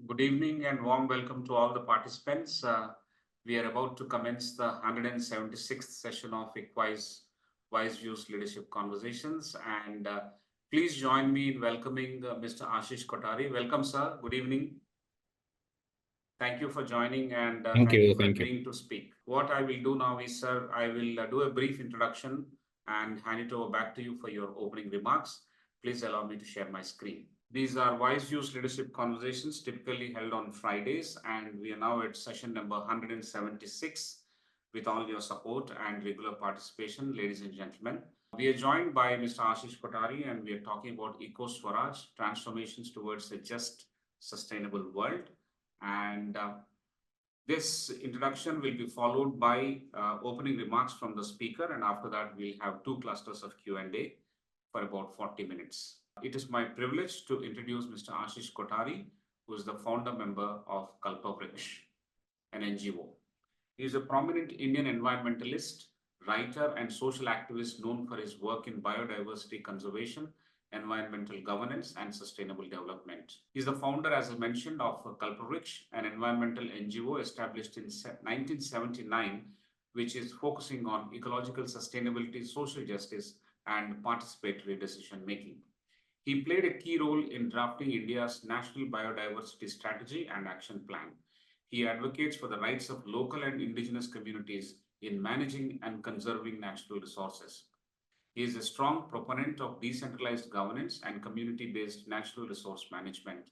Good evening and warm welcome to all the participants. We are about to commence the 176th session of ICFAI's WiseViews Leadership Conversations. And please join me in welcoming Mr. Ashish Kothari. Welcome, sir. Good evening. Thank you for joining and thank you for agreeing to speak. What I will do now is, sir, I will do a brief introduction and hand it over back to you for your opening remarks. Please allow me to share my screen. These are WiseViews Leadership Conversations, typically held on Fridays, and we are now at session number 176 with all your support and regular participation, ladies and gentlemen. We are joined by Mr. Ashish Kothari, and we are talking about Eco-Swaraj, transformations towards a just, sustainable world. And this introduction will be followed by opening remarks from the speaker, and after that, we'll have two clusters of Q&A for about 40 minutes. It is my privilege to introduce Mr. Ashish Kothari, who is the founder member of Kalpavriksh, an NGO. He is a prominent Indian environmentalist, writer, and social activist known for his work in biodiversity conservation, environmental governance, and sustainable development. He is the founder, as I mentioned, of Kalpavriksh, an environmental NGO established in 1979, which is focusing on ecological sustainability, social justice, and participatory decision-making. He played a key role in drafting India's National Biodiversity Strategy and Action Plan. He advocates for the rights of local and indigenous communities in managing and conserving natural resources. He is a strong proponent of decentralized governance and community-based natural resource management.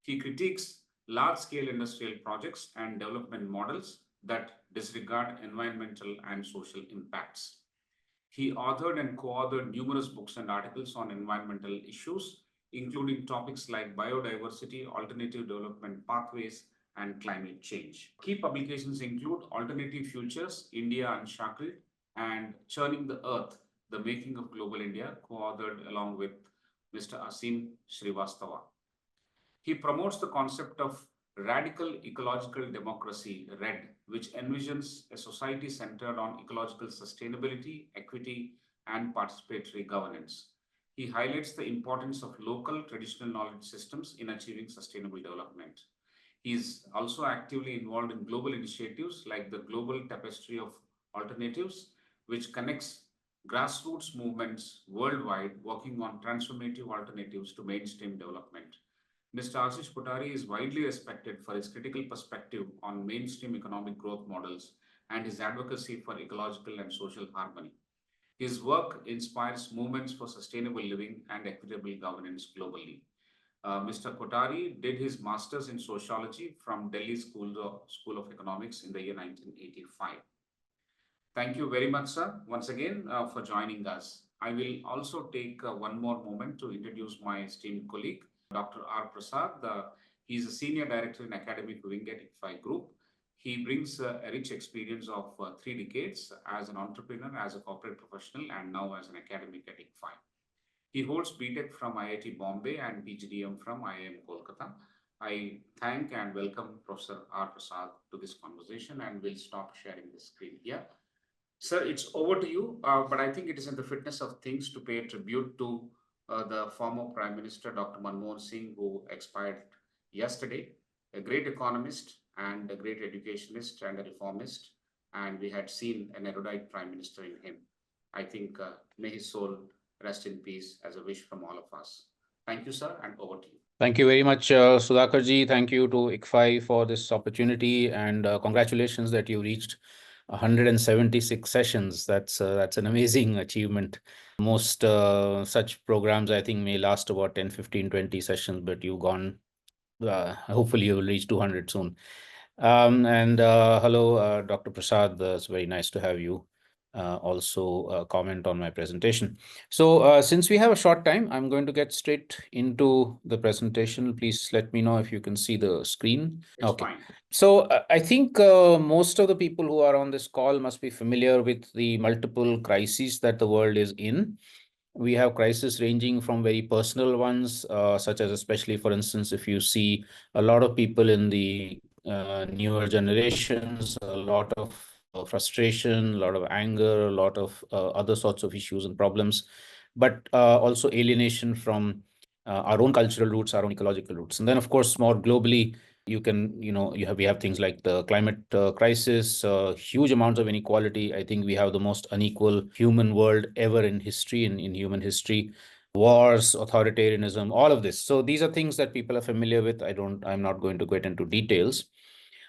He critiques large-scale industrial projects and development models that disregard environmental and social impacts. He authored and co-authored numerous books and articles on environmental issues, including topics like biodiversity, alternative development pathways, and climate change. Key publications include Alternative Futures, India Unshackled, and Churning the Earth, The Making of Global India, co-authored along with Mr. Asim Srivastava. He promotes the concept of Radical Ecological Democracy, RED, which envisions a society centered on ecological sustainability, equity, and participatory governance. He highlights the importance of local traditional knowledge systems in achieving sustainable development. He is also actively involved in global initiatives like the Global Tapestry of Alternatives, which connects grassroots movements worldwide working on transformative alternatives to mainstream development. Mr. Ashish Kothari is widely respected for his critical perspective on mainstream economic growth models and his advocacy for ecological and social harmony. His work inspires movements for sustainable living and equitable governance globally. Mr. Kothari did his master's in sociology from Delhi School of Economics in the year 1985. Thank you very much, sir, once again for joining us. I will also take one more moment to introduce my esteemed colleague, Dr. R. Prasad. He is a Senior Director in Academic Wing at ICFAI Group. He brings a rich experience of 3 decades as an entrepreneur, as a corporate professional, and now as an academic at ICFAI. He holds BTech from IIT Bombay and PGDM from IIM Kolkata. I thank and welcome Professor R. Prasad to this conversation, and we'll stop sharing the screen here. Sir, it's over to you, but I think it is in the fitness of things to pay tribute to the former Prime Minister, Dr. Manmohan Singh, who expired yesterday, a great economist and a great educationist and a reformist. And we had seen an erudite Prime Minister in him. I think may his soul rest in peace as a wish from all of us. Thank you, sir, and over to you. Thank you very much, Sudhakar ji. Thank you to ICFAI for this opportunity, and congratulations that you reached 176 sessions. That's an amazing achievement. Most such programs, I think, may last about 10, 15, 20 sessions, but you've gone, hopefully you will reach 200 soon. Hello, Dr. Prasad. It's very nice to have you also comment on my presentation. So since we have a short time, I'm going to get straight into the presentation. Please let me know if you can see the screen. It's fine. So I think most of the people who are on this call must be familiar with the multiple crises that the world is in. We have crises ranging from very personal ones, such as, especially, for instance, if you see a lot of people in the newer generations, a lot of frustration, a lot of anger, a lot of other sorts of issues and problems, but also alienation from our own cultural roots, our own ecological roots. And then, of course, more globally, You can, we have things like the climate crisis, huge amounts of inequality. I think we have the most unequal human world ever in history, in human history. Wars, authoritarianism, all of this. So these are things that people are familiar with. I'm not going to get into details.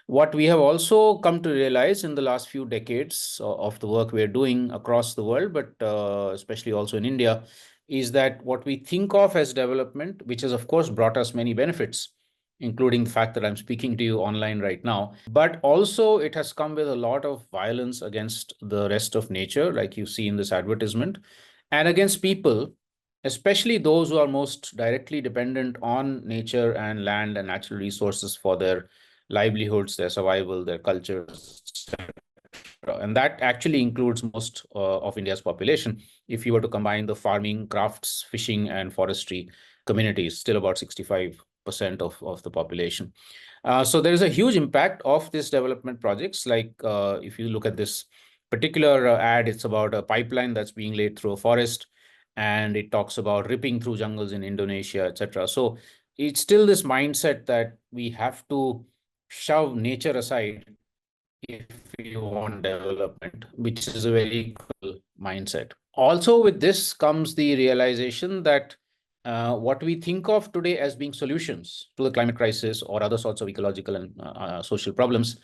What we have also come to realize in the last few decades of the work we're doing across the world, but especially also in India, is that what we think of as development, which has of course brought us many benefits, including the fact that I'm speaking to you online right now, but also it has come with a lot of violence against the rest of nature, like you see in this advertisement, and against people, especially those who are most directly dependent on nature and land and natural resources for their livelihoods, their survival, their cultures, etc. And that actually includes most of India's population. If you were to combine the farming, crafts, fishing, and forestry communities, still about 65% of the population. So there is a huge impact of these development projects. Like if you look at this particular ad, it's about a pipeline that's being laid through a forest, and it talks about ripping through jungles in Indonesia, etc. So it's still this mindset that we have to shove nature aside if you want development, which is a very cool mindset. Also, with this comes the realization that what we think of today as being solutions to the climate crisis or other sorts of ecological and social problems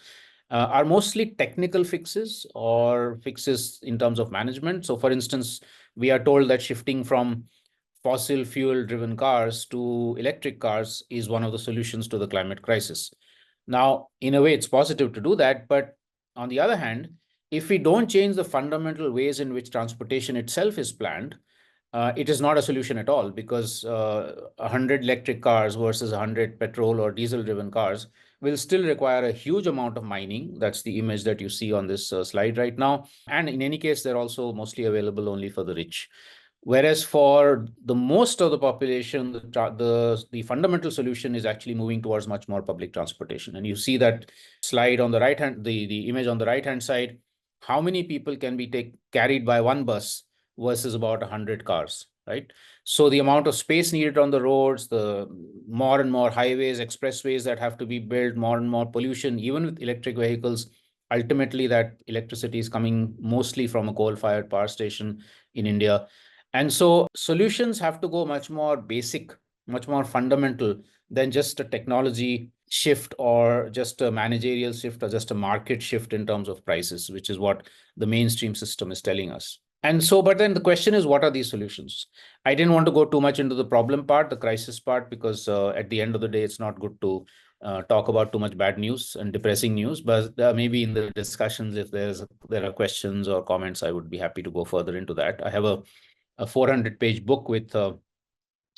are mostly technical fixes or fixes in terms of management. So, for instance, we are told that shifting from fossil fuel driven cars to electric cars is one of the solutions to the climate crisis. Now, in a way, it's positive to do that. But on the other hand, if we don't change the fundamental ways in which transportation itself is planned, it is not a solution at all, because 100 electric cars versus 100 petrol or diesel driven cars will still require a huge amount of mining. That's the image that you see on this slide right now. And in any case, they're also mostly available only for the rich. Whereas for the most of the population, the fundamental solution is actually moving towards much more public transportation. And you see that slide on the right hand, the image on the right hand side, how many people can be carried by one bus versus about 100 cars, right? So the amount of space needed on the roads, the more and more highways, expressways that have to be built, more and more pollution, even with electric vehicles. Ultimately, that electricity is coming mostly from a coal-fired power station in India. And so solutions have to go much more basic, much more fundamental than just a technology shift or just a managerial shift or just a market shift in terms of prices, which is what the mainstream system is telling us. And so, but then the question is, what are these solutions? I didn't want to go too much into the problem part, the crisis part, because at the end of the day, it's not good to talk about too much bad news and depressing news. But maybe in the discussions, if there are questions or comments, I would be happy to go further into that. I have a 400-page book with a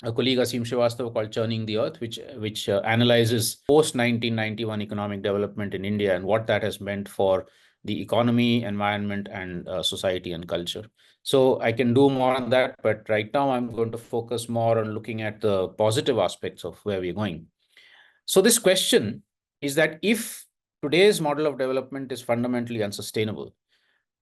colleague, Asim Srivastava, called Churning the Earth, which analyzes post-1991 economic development in India and what that has meant for the economy, environment, and society and culture. So I can do more on that, but right now I'm going to focus more on looking at the positive aspects of where we're going. So this question is that if today's model of development is fundamentally unsustainable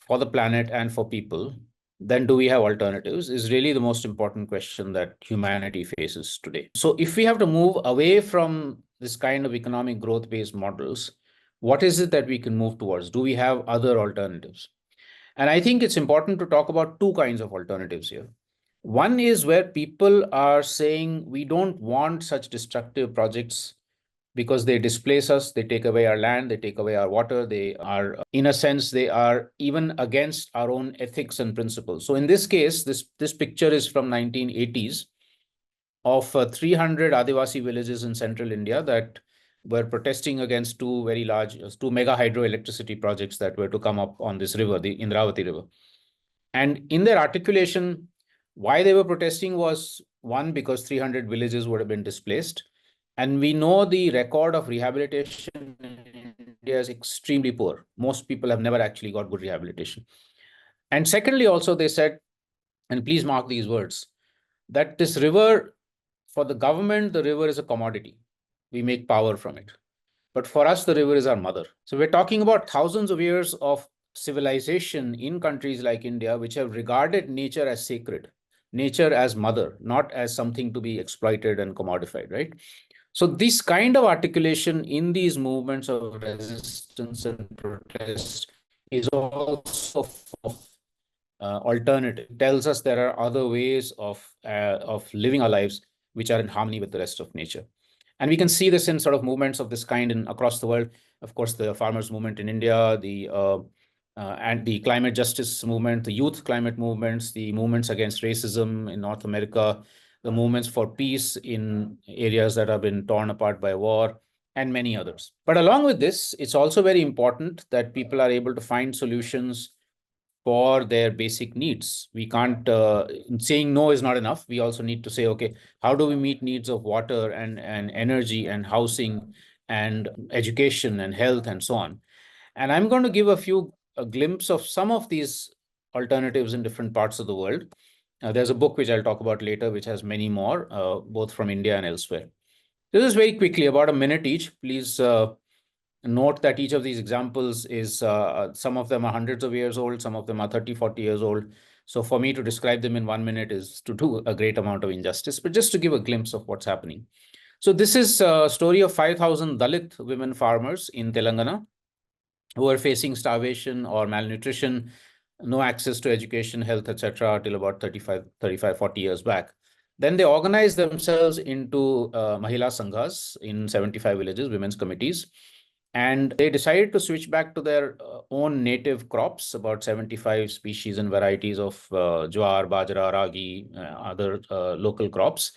for the planet and for people, then do we have alternatives, is really the most important question that humanity faces today. So if we have to move away from this kind of economic growth-based models, what is it that we can move towards? Do we have other alternatives? And I think it's important to talk about two kinds of alternatives here. One is where people are saying we don't want such destructive projects because they displace us, they take away our land, they take away our water, they are, in a sense, they are even against our own ethics and principles. So in this case, this picture is from 1980s of 300 Adivasi villages in central India that were protesting against two mega hydroelectricity projects that were to come up on this river, the Indravati River. And in their articulation, why they were protesting was, one, because 300 villages would have been displaced. And we know the record of rehabilitation in India is extremely poor. Most people have never actually got good rehabilitation. And secondly, also they said, and please mark these words, that this river, for the government, the river is a commodity. We make power from it. But for us, the river is our mother. So we're talking about thousands of years of civilization in countries like India, which have regarded nature as sacred, nature as mother, not as something to be exploited and commodified, right? So this kind of articulation in these movements of resistance and protest is also alternative. It tells us there are other ways of living our lives which are in harmony with the rest of nature. And we can see this in sort of movements of this kind across the world. Of course, the farmers' movement in India, and the climate justice movement, the youth climate movements, the movements against racism in North America, the movements for peace in areas that have been torn apart by war, and many others. But along with this, it's also very important that people are able to find solutions for their basic needs. We can't, saying no is not enough. We also need to say, okay, how do we meet needs of water and energy and housing and education and health and so on? And I'm going to give a glimpse of some of these alternatives in different parts of the world. There's a book which I'll talk about later, which has many more, both from India and elsewhere. This is very quickly, about a minute each. Please note that each of these examples is, some of them are hundreds of years old, some of them are 30, 40 years old. So for me to describe them in 1 minute is to do a great amount of injustice, but just to give a glimpse of what's happening. So this is a story of 5,000 Dalit women farmers in Telangana who are facing starvation or malnutrition, no access to education, health, etc., till about 35, 40 years back. Then they organized themselves into Mahila Sanghas in 75 villages, women's committees. And they decided to switch back to their own native crops, about 75 species and varieties of jowar, bajra, ragi, other local crops,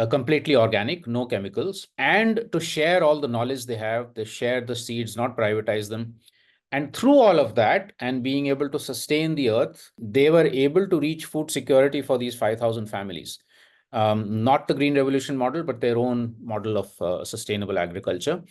completely organic, no chemicals, and to share all the knowledge they have. They share the seeds, not privatize them. And through all of that and being able to sustain the earth, they were able to reach food security for these 5,000 families. Not the Green Revolution model, but their own model of sustainable agriculture.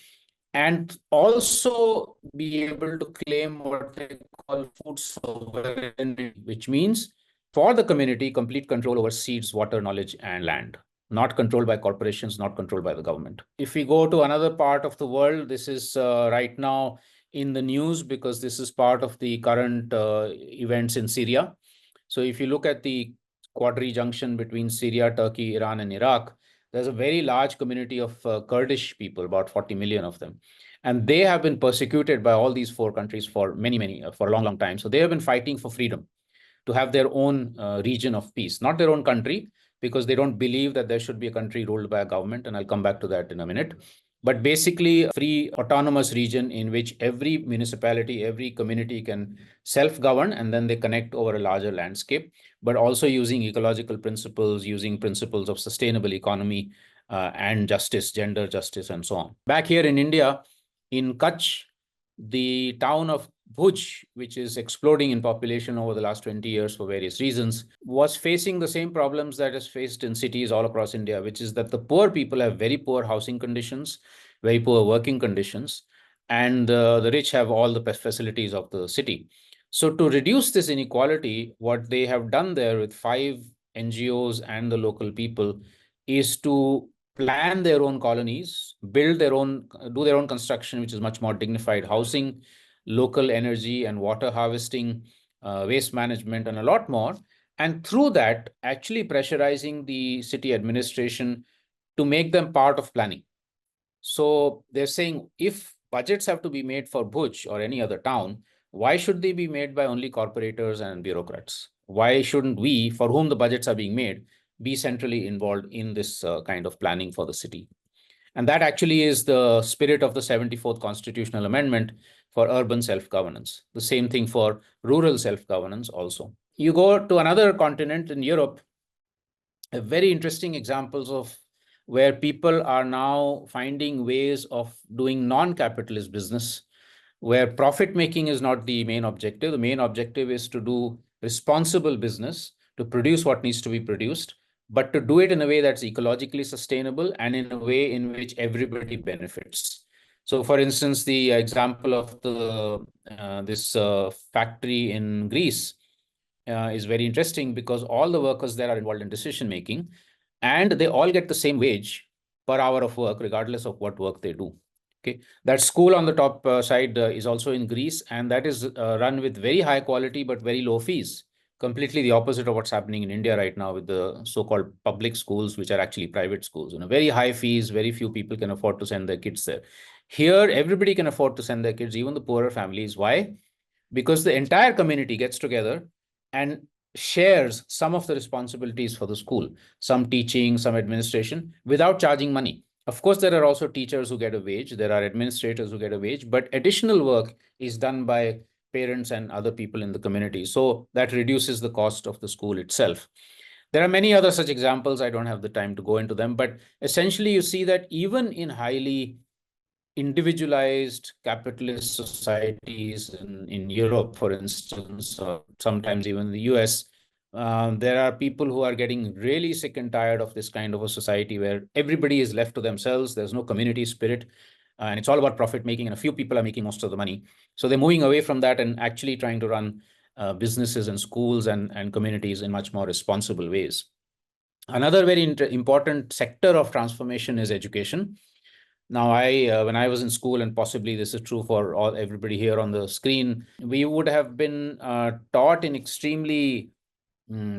And also be able to claim what they call food sovereignty, which means for the community, complete control over seeds, water, knowledge, and land, not controlled by corporations, not controlled by the government. If we go to another part of the world, this is right now in the news because this is part of the current events in Syria. So if you look at the Kothari junction between Syria, Turkey, Iran, and Iraq, there's a very large community of Kurdish people, about 40 million of them. And they have been persecuted by all these four countries for for a long, long time. So they have been fighting for freedom, to have their own region of peace, not their own country, because they don't believe that there should be a country ruled by a government. And I'll come back to that in a minute. But basically, a free autonomous region in which every municipality, every community can self-govern, and then they connect over a larger landscape, but also using ecological principles, using principles of sustainable economy and justice, gender justice, and so on. Back here in India, in Kutch, the town of Bhuj, which is exploding in population over the last 20 years for various reasons, was facing the same problems that is faced in cities all across India, which is that the poor people have very poor housing conditions, very poor working conditions, and the rich have all the facilities of the city. So to reduce this inequality, what they have done there with 5 NGOs and the local people is to plan their own colonies, build their own, do their own construction, which is much more dignified housing, local energy and water harvesting, waste management, and a lot more. And through that, actually pressurizing the city administration to make them part of planning. So they're saying if budgets have to be made for Bhuj or any other town, why should they be made by only corporators and bureaucrats? Why shouldn't we, for whom the budgets are being made, be centrally involved in this kind of planning for the city? And that actually is the spirit of the 74th Constitutional Amendment for urban self-governance. The same thing for rural self-governance also. You go to another continent in Europe, very interesting examples of where people are now finding ways of doing non-capitalist business, where profit making is not the main objective. The main objective is to do responsible business, to produce what needs to be produced, but to do it in a way that's ecologically sustainable and in a way in which everybody benefits. So for instance, the example of this factory in Greece is very interesting because all the workers there are involved in decision making, and they all get the same wage per hour of work, regardless of what work they do. Okay, that school on the top side is also in Greece, and that is run with very high quality but very low fees, completely the opposite of what's happening in India right now with the so-called public schools, which are actually private schools. Very high fees, very few people can afford to send their kids there. Here, everybody can afford to send their kids, even the poorer families. Why? Because the entire community gets together and shares some of the responsibilities for the school, some teaching, some administration, without charging money. Of course, there are also teachers who get a wage, there are administrators who get a wage, but additional work is done by parents and other people in the community. So that reduces the cost of the school itself. There are many other such examples. I don't have the time to go into them, but essentially you see that even in highly individualized capitalist societies in Europe, for instance, or sometimes even the US, there are people who are getting really sick and tired of this kind of a society where everybody is left to themselves. There's no community spirit, and it's all about profit making, and a few people are making most of the money. So they're moving away from that and actually trying to run businesses and schools and communities in much more responsible ways. Another very important sector of transformation is education. Now, when I was in school, and possibly this is true for everybody here on the screen, we would have been taught in extremely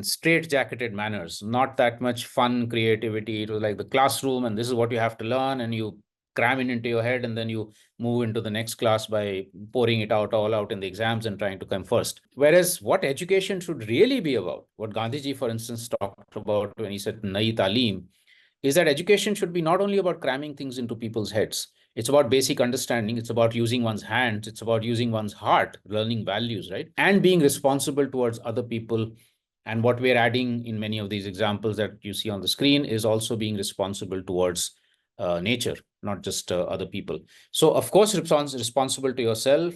straight-jacketed manners, not that much fun, creativity. It was like the classroom, and this is what you have to learn, and you cram it into your head, and then you move into the next class by pouring it out all out in the exams and trying to come first. Whereas what education should really be about, what Gandhiji, for instance, talked about when he said Nai Talim, is that education should be not only about cramming things into people's heads. It's about basic understanding. It's about using one's hands. It's about using one's heart, learning values, right? And being responsible towards other people. And what we're adding in many of these examples that you see on the screen is also being responsible towards nature, not just other people. So, of course, responsible to yourself,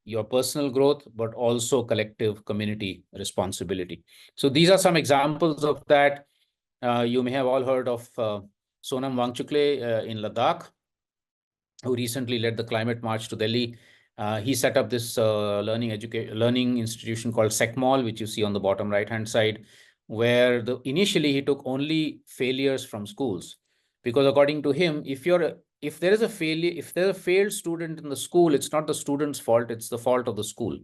your personal growth, but also collective community responsibility. So these are some examples of that. You may have all heard of Sonam Wangchukle in Ladakh, who recently led the climate march to Delhi. He set up this learning institution called SecMall, which you see on the bottom right-hand side, where initially he took only failures from schools, because according to him, if there's a failed student in the school, it's not the student's fault, it's the fault of the school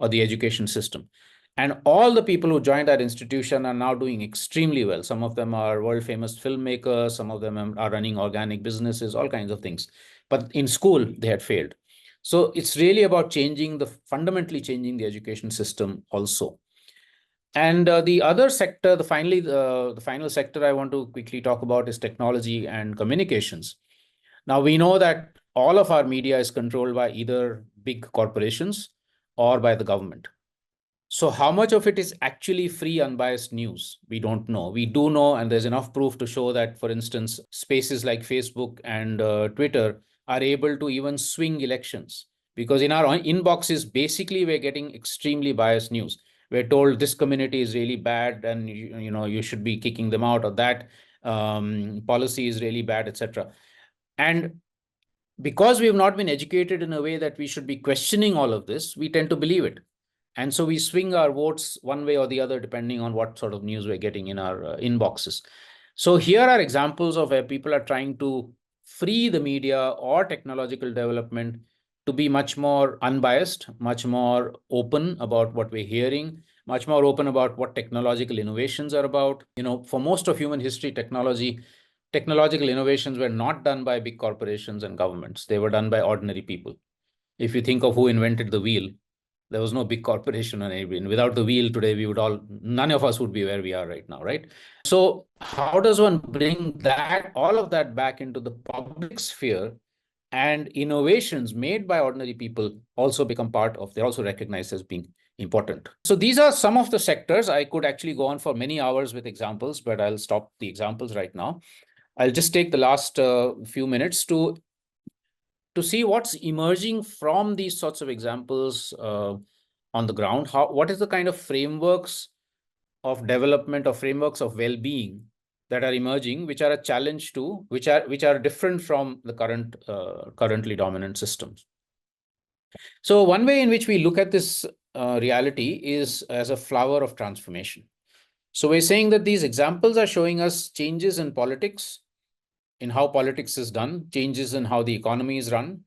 or the education system. And all the people who joined that institution are now doing extremely well. Some of them are world famous filmmakers, some of them are running organic businesses, all kinds of things. But in school, they had failed. So it's really about fundamentally changing the education system also. And the other sector, the final sector I want to quickly talk about is technology and communications. Now, we know that all of our media is controlled by either big corporations or by the government. So how much of it is actually free, unbiased news? We don't know. We do know, and there's enough proof to show that, for instance, spaces like Facebook and Twitter are able to even swing elections. Because in our inboxes, basically, we're getting extremely biased news. We're told this community is really bad and you should be kicking them out, or that policy is really bad, etc. And because we have not been educated in a way that we should be questioning all of this, we tend to believe it. And so we swing our votes one way or the other, depending on what sort of news we're getting in our inboxes. So here are examples of where people are trying to free the media or technological development to be much more unbiased, much more open about what we're hearing, much more open about what technological innovations are about. For most of human history, technological innovations were not done by big corporations and governments. They were done by ordinary people. If you think of who invented the wheel, there was no big corporation on it. Without the wheel today, none of us would be where we are right now, right? So how does one bring all of that back into the public sphere, and innovations made by ordinary people also become they're also recognized as being important. So these are some of the sectors. I could actually go on for many hours with examples, but I'll stop the examples right now. I'll just take the last few minutes to see what's emerging from these sorts of examples on the ground. What is the kind of frameworks of development, or frameworks of well-being that are emerging, which are a challenge to, which are different from the currently dominant systems. So one way in which we look at this reality is as a flower of transformation. So we're saying that these examples are showing us changes in politics, in how politics is done, changes in how the economy is run,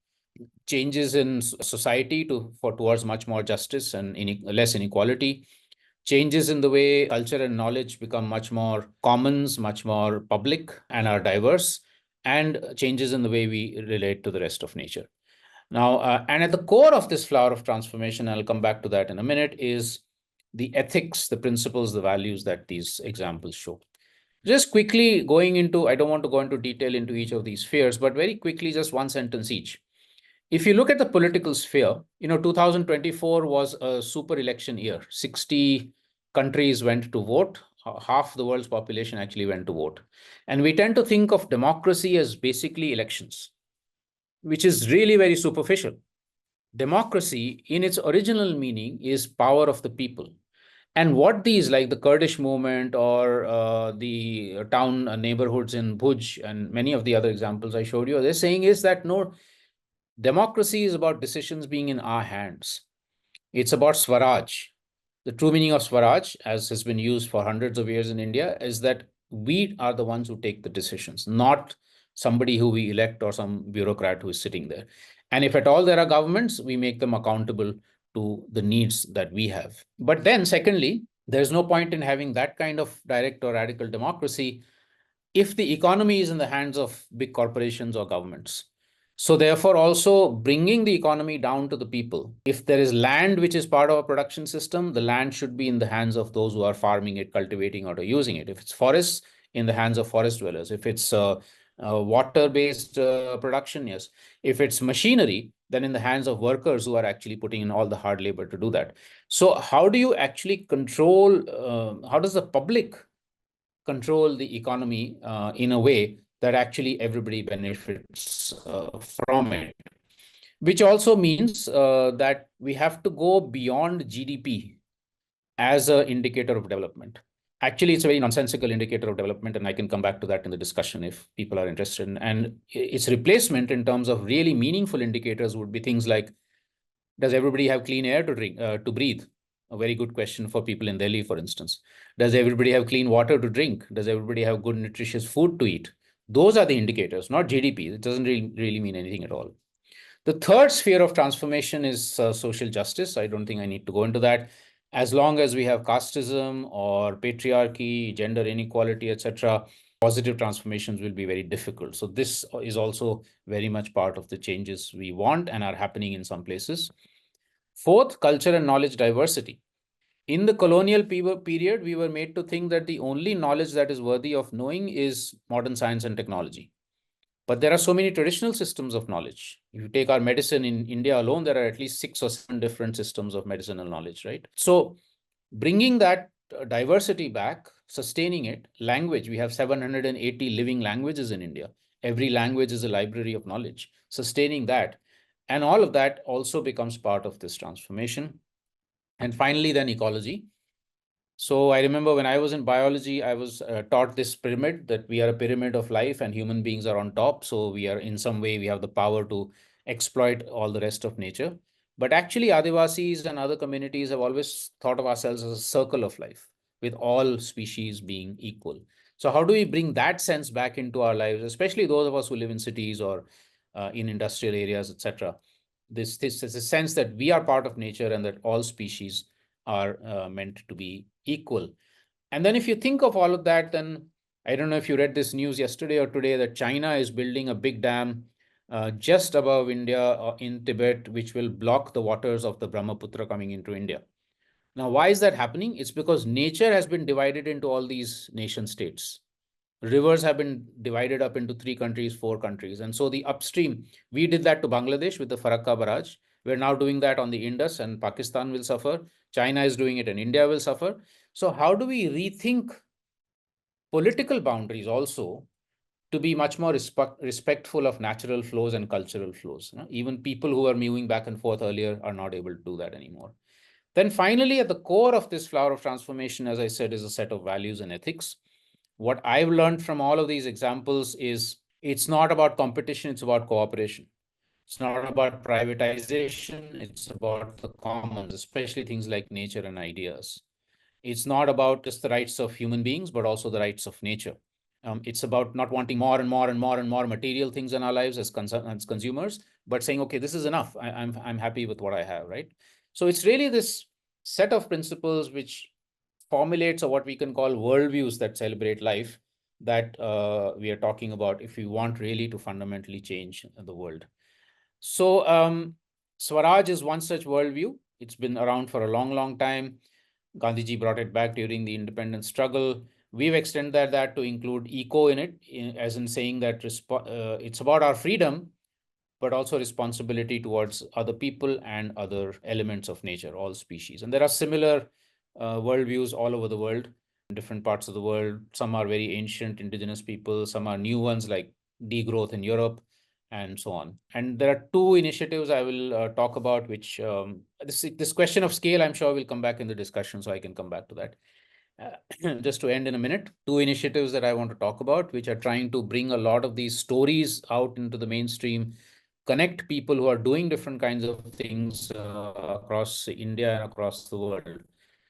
changes in society towards much more justice and less inequality, changes in the way culture and knowledge become much more commons, much more public and are diverse, and changes in the way we relate to the rest of nature. Now, and at the core of this flower of transformation, I'll come back to that in a minute, is the ethics, the principles, the values that these examples show. Just quickly going into, I don't want to go into detail into each of these spheres, but very quickly, just one sentence each. If you look at the political sphere, 2024 was a super election year. 60 countries went to vote. Half the world's population actually went to vote. And we tend to think of democracy as basically elections, which is really very superficial. Democracy, in its original meaning, is power of the people. And what these, like the Kurdish movement or the town neighborhoods in Bhuj and many of the other examples I showed you, they're saying is that no, democracy is about decisions being in our hands. It's about Swaraj. The true meaning of Swaraj, as has been used for hundreds of years in India, is that we are the ones who take the decisions, not somebody who we elect or some bureaucrat who is sitting there. And if at all there are governments, we make them accountable to the needs that we have. But then, secondly, there's no point in having that kind of direct or radical democracy if the economy is in the hands of big corporations or governments. So therefore, also bringing the economy down to the people. If there is land which is part of a production system, the land should be in the hands of those who are farming it, cultivating it, or using it. If it's forests, in the hands of forest dwellers. If it's water-based production, yes. If it's machinery, then in the hands of workers who are actually putting in all the hard labor to do that. So how do you actually control, how does the public control the economy in a way that actually everybody benefits from it? Which also means that we have to go beyond GDP as an indicator of development. Actually, it's a very nonsensical indicator of development, and I can come back to that in the discussion if people are interested. And its replacement in terms of really meaningful indicators would be things like, does everybody have clean air to drink, to breathe? A very good question for people in Delhi, for instance. Does everybody have clean water to drink? Does everybody have good, nutritious food to eat? Those are the indicators, not GDP. It doesn't really mean anything at all. The third sphere of transformation is social justice. I don't think I need to go into that. As long as we have casteism or patriarchy, gender inequality, etc., positive transformations will be very difficult. So this is also very much part of the changes we want and are happening in some places. Fourth, culture and knowledge diversity. In the colonial period, we were made to think that the only knowledge that is worthy of knowing is modern science and technology. But there are so many traditional systems of knowledge. If you take our medicine in India alone, there are at least 6 or 7 different systems of medicinal knowledge, right? So bringing that diversity back, sustaining it, language, we have 780 living languages in India. Every language is a library of knowledge. Sustaining that, and all of that also becomes part of this transformation. And finally, then ecology. So I remember when I was in biology, I was taught this pyramid, that we are a pyramid of life and human beings are on top. So we are, in some way, we have the power to exploit all the rest of nature. But actually, Adivasis and other communities have always thought of ourselves as a circle of life, with all species being equal. So how do we bring that sense back into our lives, especially those of us who live in cities or in industrial areas, etc.? This is a sense that we are part of nature and that all species are meant to be equal. And then if you think of all of that, then I don't know if you read this news yesterday or today that China is building a big dam just above India in Tibet, which will block the waters of the Brahmaputra coming into India. Now, why is that happening? It's because nature has been divided into all these nation states. Rivers have been divided up into 3 countries, 4 countries. And so the upstream, we did that to Bangladesh with the Farakka barrage. We're now doing that on the Indus, and Pakistan will suffer. China is doing it and India will suffer. So how do we rethink political boundaries also to be much more respectful of natural flows and cultural flows? Even people who were moving back and forth earlier are not able to do that anymore. Then finally, at the core of this flower of transformation, as I said, is a set of values and ethics. What I've learned from all of these examples is it's not about competition, it's about cooperation. It's not about privatization, it's about the commons, especially things like nature and ideas. It's not about just the rights of human beings, but also the rights of nature. It's about not wanting more and more and more and more material things in our lives as consumers, but saying, okay, this is enough. I'm happy with what I have, right? So it's really this set of principles which formulates or what we can call worldviews that celebrate life that we are talking about if we want really to fundamentally change the world. So Swaraj is one such worldview. It's been around for a long, long time. Gandhiji brought it back during the independence struggle. We've extended that to include eco in it, as in saying that it's about our freedom, but also responsibility towards other people and other elements of nature, all species. And there are similar worldviews all over the world, in different parts of the world. Some are very ancient indigenous people, some are new ones like degrowth in Europe, and so on. And there are two initiatives I will talk about, which this question of scale, I'm sure will come back in the discussion, so I can come back to that. Just to end in a minute, two initiatives that I want to talk about, which are trying to bring a lot of these stories out into the mainstream, connect people who are doing different kinds of things across India and across the world.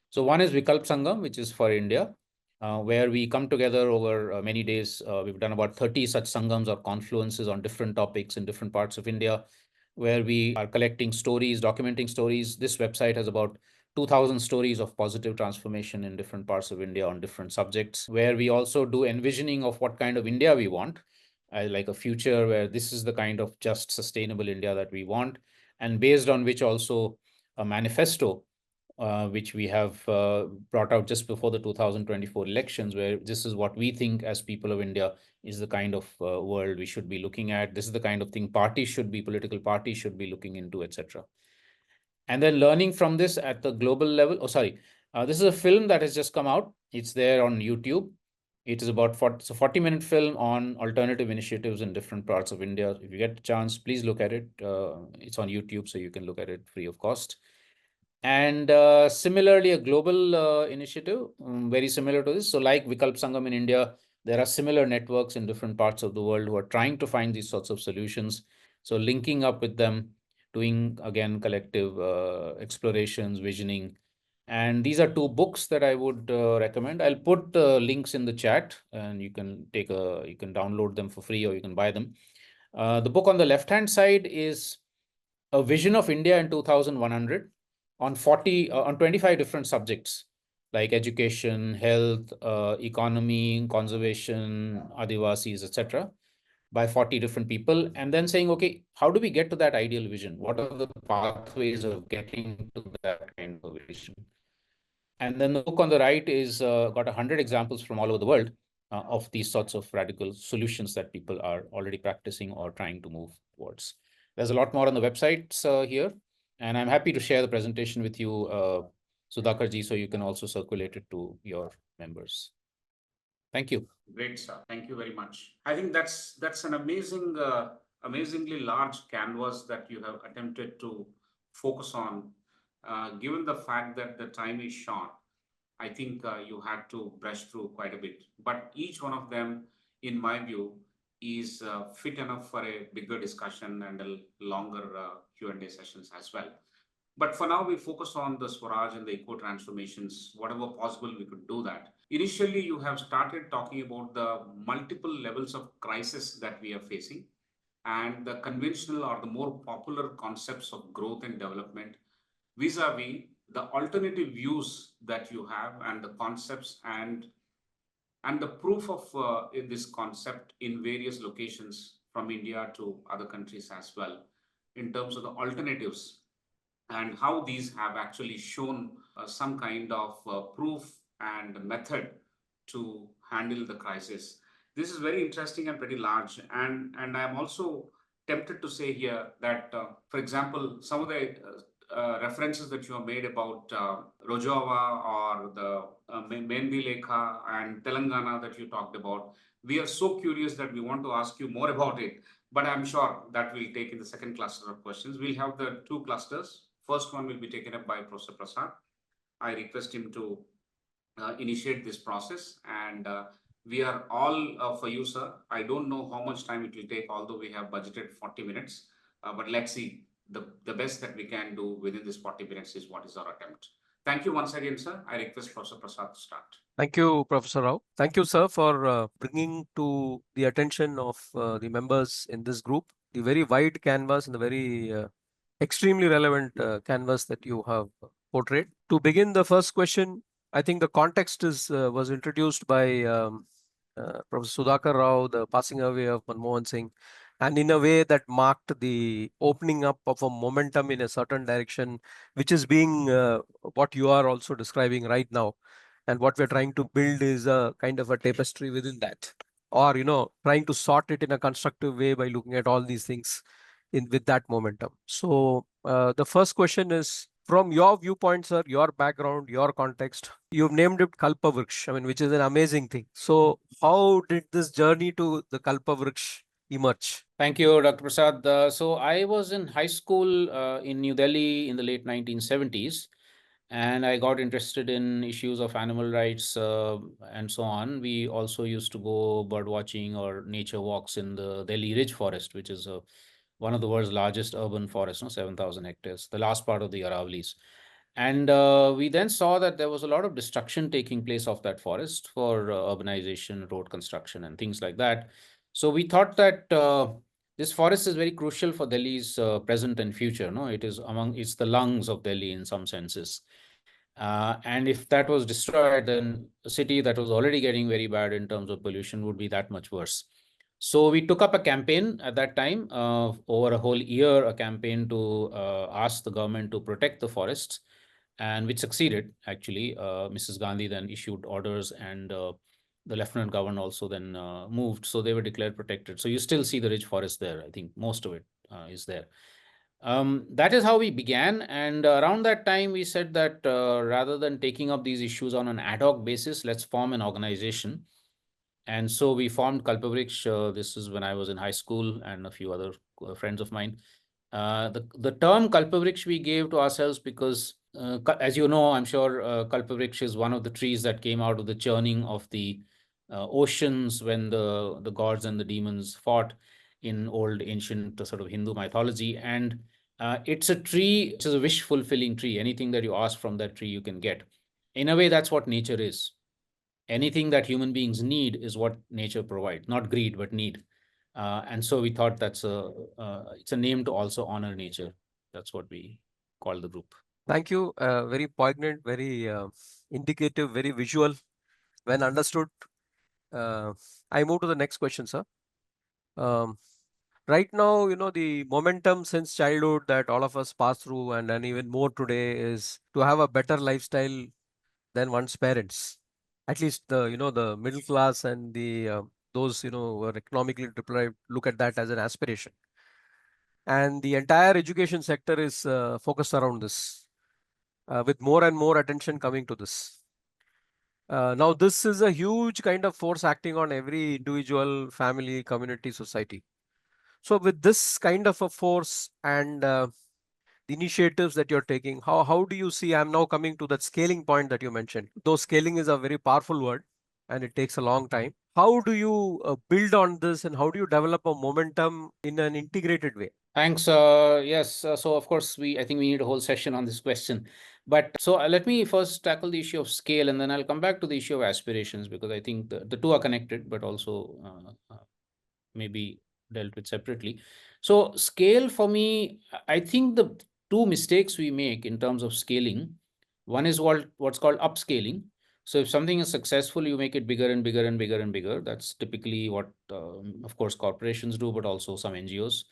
So one is Vikalp Sangam, which is for India, where we come together over many days. We've done about 30 such sangams or confluences on different topics in different parts of India, where we are collecting stories, documenting stories. This website has about 2,000 stories of positive transformation in different parts of India on different subjects, where we also do envisioning of what kind of India we want, like a future where this is the kind of just sustainable India that we want, and based on which also a manifesto, which we have brought out just before the 2024 elections, where this is what we think as people of India is the kind of world we should be looking at. This is the kind of thing political parties should be looking into, etc. And then learning from this at the global level. This is a film that has just come out. It's there on YouTube. It is about 40-minute film on alternative initiatives in different parts of India. If you get a chance, please look at it. It's on YouTube, so you can look at it free of cost. And similarly, a global initiative, very similar to this. So like Vikalp Sangam in India, there are similar networks in different parts of the world who are trying to find these sorts of solutions. So linking up with them, doing, again, collective explorations, visioning. And these are two books that I would recommend. I'll put links in the chat, and you can download them for free, or you can buy them. The book on the left-hand side is A Vision of India in 2100 on 25 different subjects like education, health, economy, conservation, Adivasis, etc., by 40 different people, and then saying, okay, how do we get to that ideal vision? What are the pathways of getting to that kind of vision? And then the book on the right is got 100 examples from all over the world of these sorts of radical solutions that people are already practicing or trying to move towards. There's a lot more on the websites here, and I'm happy to share the presentation with you, Sudhakar ji, so you can also circulate it to your members. Thank you. Great, sir. Thank you very much. I think that's an amazingly large canvas that you have attempted to focus on. Given the fact that the time is short, I think you had to brush through quite a bit. But each one of them, in my view, is fit enough for a bigger discussion and a longer Q&A sessions as well. But for now, we focus on the Swaraj and the eco transformations, whatever possible we could do that. Initially, you have started talking about the multiple levels of crisis that we are facing and the conventional or the more popular concepts of growth and development vis-a-vis the alternative views that you have and the concepts and the proof of in this concept in various locations from India to other countries as well in terms of the alternatives and how these have actually shown some kind of proof and method to handle the crisis. This is very interesting and pretty large. And I am also tempted to say here that, for example, some of the references that you have made about Rojava or the Mendi Lekha and Telangana that you talked about, we are so curious that we want to ask you more about it. But I'm sure that we'll take in the second cluster of questions. We'll have the two clusters. First one will be taken up by Professor Prasad. I request him to initiate this process, and we are all for you, sir. I don't know how much time it will take, although we have budgeted 40 minutes, but let's see. The best that we can do within this 40 minutes is what is our attempt. Thank you once again, sir. I request Professor Prasad to start. Thank you, Professor Rao. Thank you, sir, for bringing to the attention of the members in this group the very wide canvas and the very extremely relevant canvas that you have portrayed. To begin the first question, I think the context is was introduced by Professor Sudhakar Rao, the passing away of Manmohan Singh, and in a way that marked the opening up of a momentum in a certain direction, which is being what you are also describing right now. And what we're trying to build is a kind of a tapestry within that, or trying to sort it in a constructive way by looking at all these things in with that momentum. So the first question is, from your viewpoint, sir, your background, your context, you've named it Kalpavriksh, I mean, which is an amazing thing. So how did this journey to the Kalpavriksh emerge? Thank you, Dr. Prasad. So I was in high school in New Delhi in the late 1970s, and I got interested in issues of animal rights and so on. We also used to go bird watching or nature walks in the Delhi Ridge Forest, which is one of the world's largest urban forests, no, 7,000 hectares, the last part of the Aravallis. And we then saw that there was a lot of destruction taking place of that forest for urbanization, road construction, and things like that. So we thought that this forest is very crucial for Delhi's present and future. No, it's the lungs of Delhi in some senses. And if that was destroyed, then a city that was already getting very bad in terms of pollution would be that much worse. So we took up a campaign at that time, over a whole year, a campaign to ask the government to protect the forests, and which succeeded, actually. Mrs. Gandhi then issued orders, and the Lieutenant Governor also then moved. So they were declared protected. So you still see the rich forest there. I think most of it is there. That is how we began. And around that time, we said that rather than taking up these issues on an ad hoc basis, let's form an organization. And so we formed Kalpavriksh. This is when I was in high school, and a few other friends of mine. The term Kalpavriksh we gave to ourselves because, as you know, I'm sure Kalpavriksh is one of the trees that came out of the churning of the oceans when the gods and the demons fought in old ancient sort of Hindu mythology. And it's a tree which is a wish-fulfilling tree. Anything that you ask from that tree, you can get. In a way, that's what nature is. Anything that human beings need is what nature provides, not greed, but need. And so we thought it's a name to also honor nature. That's what we call the group. Thank you. Very poignant, very indicative, very visual. When understood. I move to the next question, sir. Right now, the momentum since childhood that all of us pass through, and even more today, is to have a better lifestyle than one's parents. At least the middle class and the those who are economically deprived look at that as an aspiration. And the entire education sector is focused around this, with more and more attention coming to this. Now, this is a huge kind of force acting on every individual, family, community, society. So with this kind of a force and the initiatives that you're taking, how do you see, I'm now coming to that scaling point that you mentioned, though scaling is a very powerful word and it takes a long time. How do you build on this, and how do you develop a momentum in an integrated way? Thanks. Yes. So of course, I think we need a whole session on this question. But so let me first tackle the issue of scale, and then I'll come back to the issue of aspirations, because I think the two are connected, but also maybe dealt with separately. So scale for me, I think the two mistakes we make in terms of scaling, one is what's called upscaling. So if something is successful, you make it bigger and bigger and bigger and bigger. That's typically what, of course, corporations do, but also some NGOs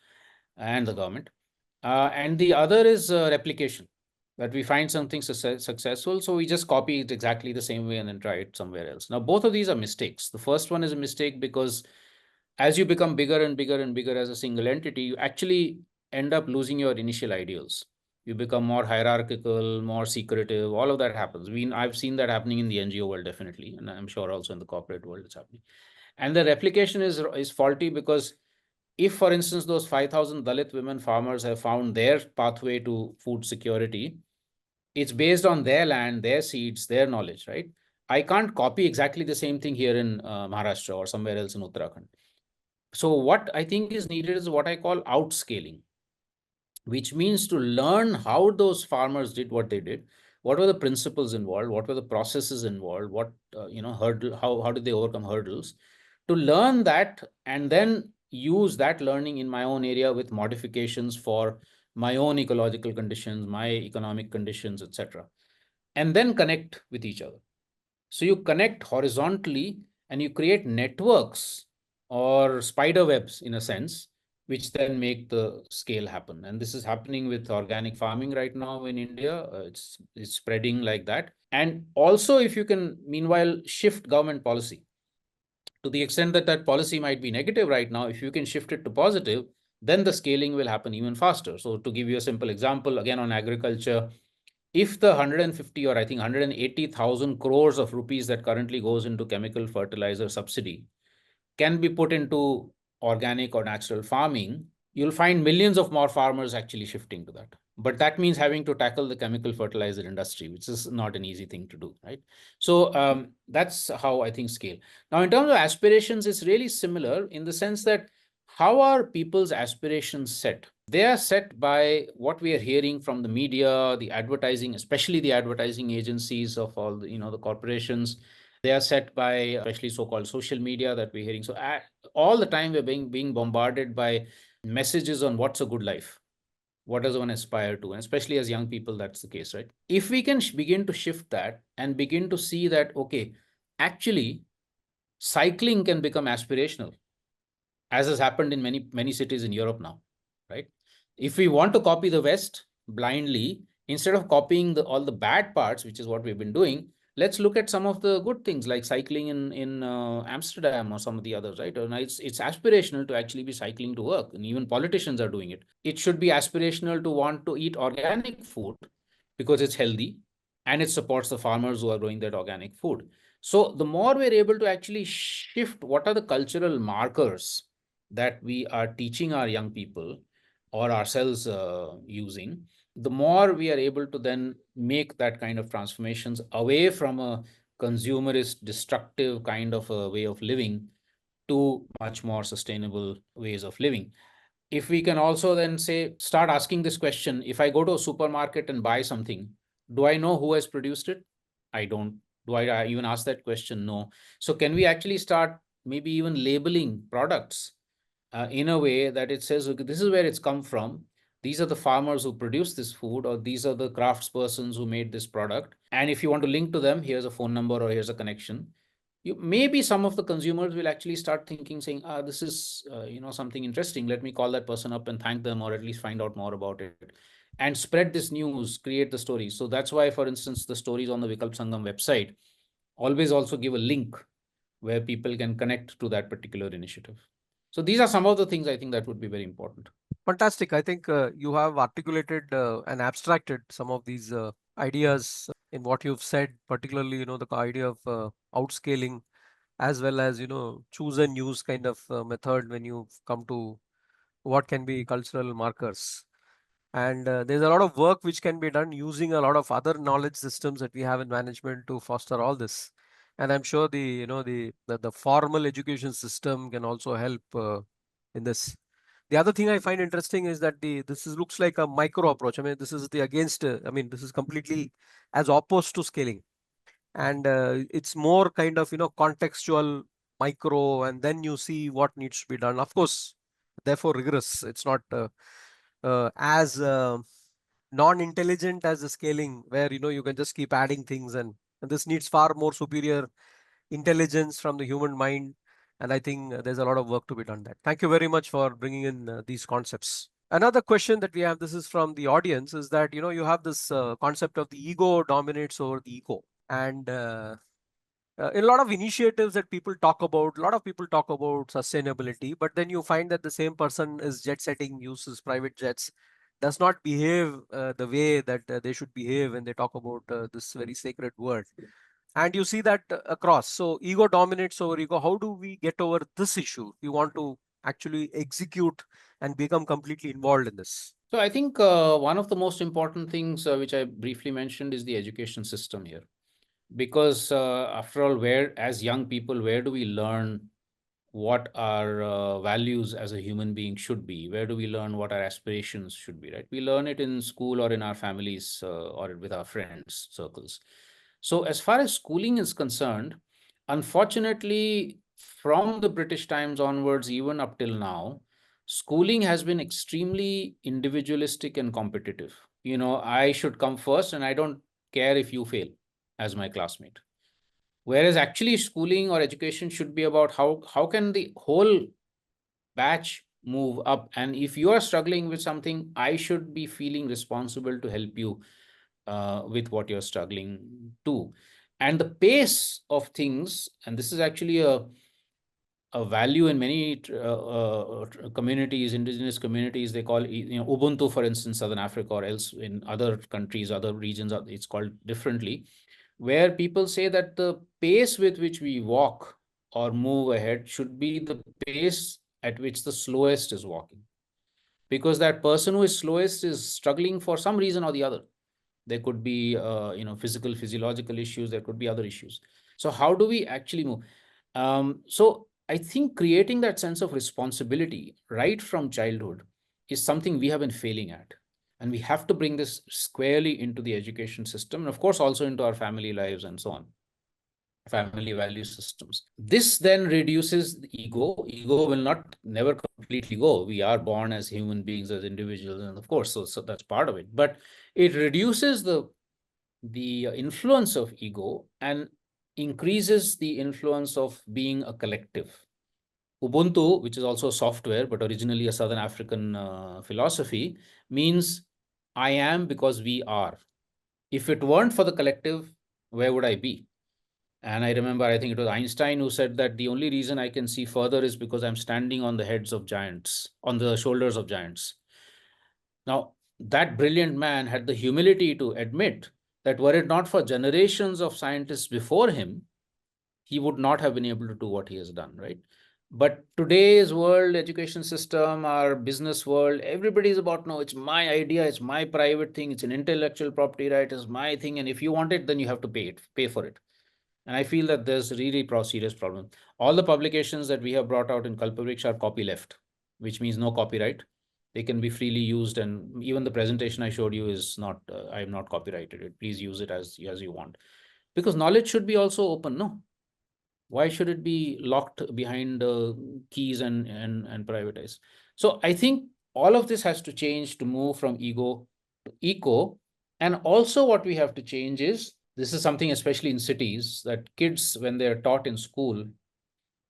and the government. And the other is replication, that we find something successful, so we just copy it exactly the same way and then try it somewhere else. Now, both of these are mistakes. The first one is a mistake because as you become bigger and bigger and bigger as a single entity, you actually end up losing your initial ideals. You become more hierarchical, more secretive. All of that happens. I've seen that happening in the NGO world, definitely, and I'm sure also in the corporate world it's happening. And the replication is faulty because if, for instance, those 5,000 Dalit women farmers have found their pathway to food security, it's based on their land, their seeds, their knowledge, right? I can't copy exactly the same thing here in Maharashtra or somewhere else in Uttarakhand. So what I think is needed is what I call outscaling, which means to learn how those farmers did what they did, what were the principles involved, what were the processes involved, what how did they overcome hurdles, to learn that and then use that learning in my own area with modifications for my own ecological conditions, my economic conditions, etc., and then connect with each other. So you connect horizontally and you create networks or spider webs in a sense, which then make the scale happen. And this is happening with organic farming right now in India. It's spreading like that. And also, if you can meanwhile shift government policy to the extent that that policy might be negative right now, if you can shift it to positive, then the scaling will happen even faster. So to give you a simple example, again on agriculture, if the 150 or I think 180,000 crores of rupees that currently goes into chemical fertilizer subsidy can be put into organic or natural farming, you'll find millions of more farmers actually shifting to that. But that means having to tackle the chemical fertilizer industry, which is not an easy thing to do, right? So that's how I think scale. Now, in terms of aspirations, it's really similar in the sense that how are people's aspirations set? They are set by what we are hearing from the media, the advertising, especially the advertising agencies of all the, the corporations. They are set by especially so-called social media that we're hearing. So all the time we're being bombarded by messages on what's a good life. What does one aspire to? And especially as young people, that's the case, right? If we can begin to shift that and begin to see that, okay, actually, cycling can become aspirational, as has happened in many cities in Europe now, right? If we want to copy the West blindly, instead of copying all the bad parts, which is what we've been doing, let's look at some of the good things like cycling in Amsterdam or some of the others, right? And it's aspirational to actually be cycling to work, and even politicians are doing it. It should be aspirational to want to eat organic food because it's healthy and it supports the farmers who are growing that organic food. So the more we're able to actually shift what are the cultural markers that we are teaching our young people or ourselves using, the more we are able to then make that kind of transformations away from a consumerist, destructive kind of a way of living to much more sustainable ways of living. If we can also then say, start asking this question, if I go to a supermarket and buy something, do I know who has produced it? I don't. Do I even ask that question? No. So can we actually start maybe even labeling products in a way that it says, okay, this is where it's come from. These are the farmers who produce this food, or these are the craftspersons who made this product. And if you want to link to them, here's a phone number or here's a connection. Maybe some of the consumers will actually start thinking, saying, this is something interesting. Let me call that person up and thank them, or at least find out more about it, and spread this news, create the stories. So that's why, for instance, the stories on the Vikalp Sangam website always also give a link where people can connect to that particular initiative. So these are some of the things I think that would be very important. Fantastic. I think you have articulated and abstracted some of these ideas in what you've said, particularly, the idea of outscaling, as well as, choose and use kind of method when you come to what can be cultural markers. And there's a lot of work which can be done using a lot of other knowledge systems that we have in management to foster all this. And I'm sure the formal education system can also help in this. The other thing I find interesting is that looks like a micro approach. I mean, this is this is completely as opposed to scaling, and it's more kind of contextual micro, and then you see what needs to be done. Of course, therefore rigorous. It's not as non-intelligent as the scaling, where you can just keep adding things, and this needs far more superior intelligence from the human mind. And I think there's a lot of work to be done there. Thank you very much for bringing in these concepts. Another question that we have, this is from the audience, is that you have this concept of the ego dominates over the eco. And in a lot of initiatives that people talk about, a lot of people talk about sustainability, but then you find that the same person is jet setting, uses private jets, does not behave the way that they should behave when they talk about this very sacred word. And you see that across. So ego dominates over ego. How do we get over this issue? We want to actually execute and become completely involved in this. So I think one of the most important things which I briefly mentioned is the education system here. Because after all, as young people, where do we learn what our values as a human being should be? Where do we learn what our aspirations should be, right? We learn it in school or in our families or with our friends circles. So as far as schooling is concerned, unfortunately, from the British times onwards, even up till now, schooling has been extremely individualistic and competitive. I should come first and I don't care if you fail as my classmate. Whereas actually schooling or education should be about how can the whole batch move up. And if you are struggling with something, I should be feeling responsible to help you with what you're struggling to. And the pace of things, and this is actually a value in many communities, indigenous communities, they call, Ubuntu, for instance, Southern Africa, or else in other countries, other regions, it's called differently, where people say that the pace with which we walk or move ahead should be the pace at which the slowest is walking. Because that person who is slowest is struggling for some reason or the other. There could be, physical, physiological issues. There could be other issues. So how do we actually move? So I think creating that sense of responsibility right from childhood is something we have been failing at. And we have to bring this squarely into the education system, and of course also into our family lives and so on, family value systems. This then reduces the ego. Ego will not never completely go. We are born as human beings, as individuals, and of course, so that's part of it. But it reduces the influence of ego and increases the influence of being a collective. Ubuntu, which is also software, but originally a Southern African philosophy, means I am because we are. If it weren't for the collective, where would I be? And I remember, I think it was Einstein who said that the only reason I can see further is because I'm standing on the heads of giants, on the shoulders of giants. Now, that brilliant man had the humility to admit that were it not for generations of scientists before him, he would not have been able to do what he has done, right? But today's world, education system, our business world, everybody is about, no, it's my idea, it's my private thing, it's an intellectual property right, it's my thing, and if you want it, then you have to pay for it. And I feel that there's really serious problem. All the publications that we have brought out in Kalpavriksh are copyleft, which means no copyright. They can be freely used, and even the presentation I showed you is not, I am not copyrighted it. Please use it as you want. Because knowledge should be also open, no? Why should it be locked behind keys and privatized? So I think all of this has to change to move from ego to eco. And also what we have to change is, this is something especially in cities, that kids, when they're taught in school,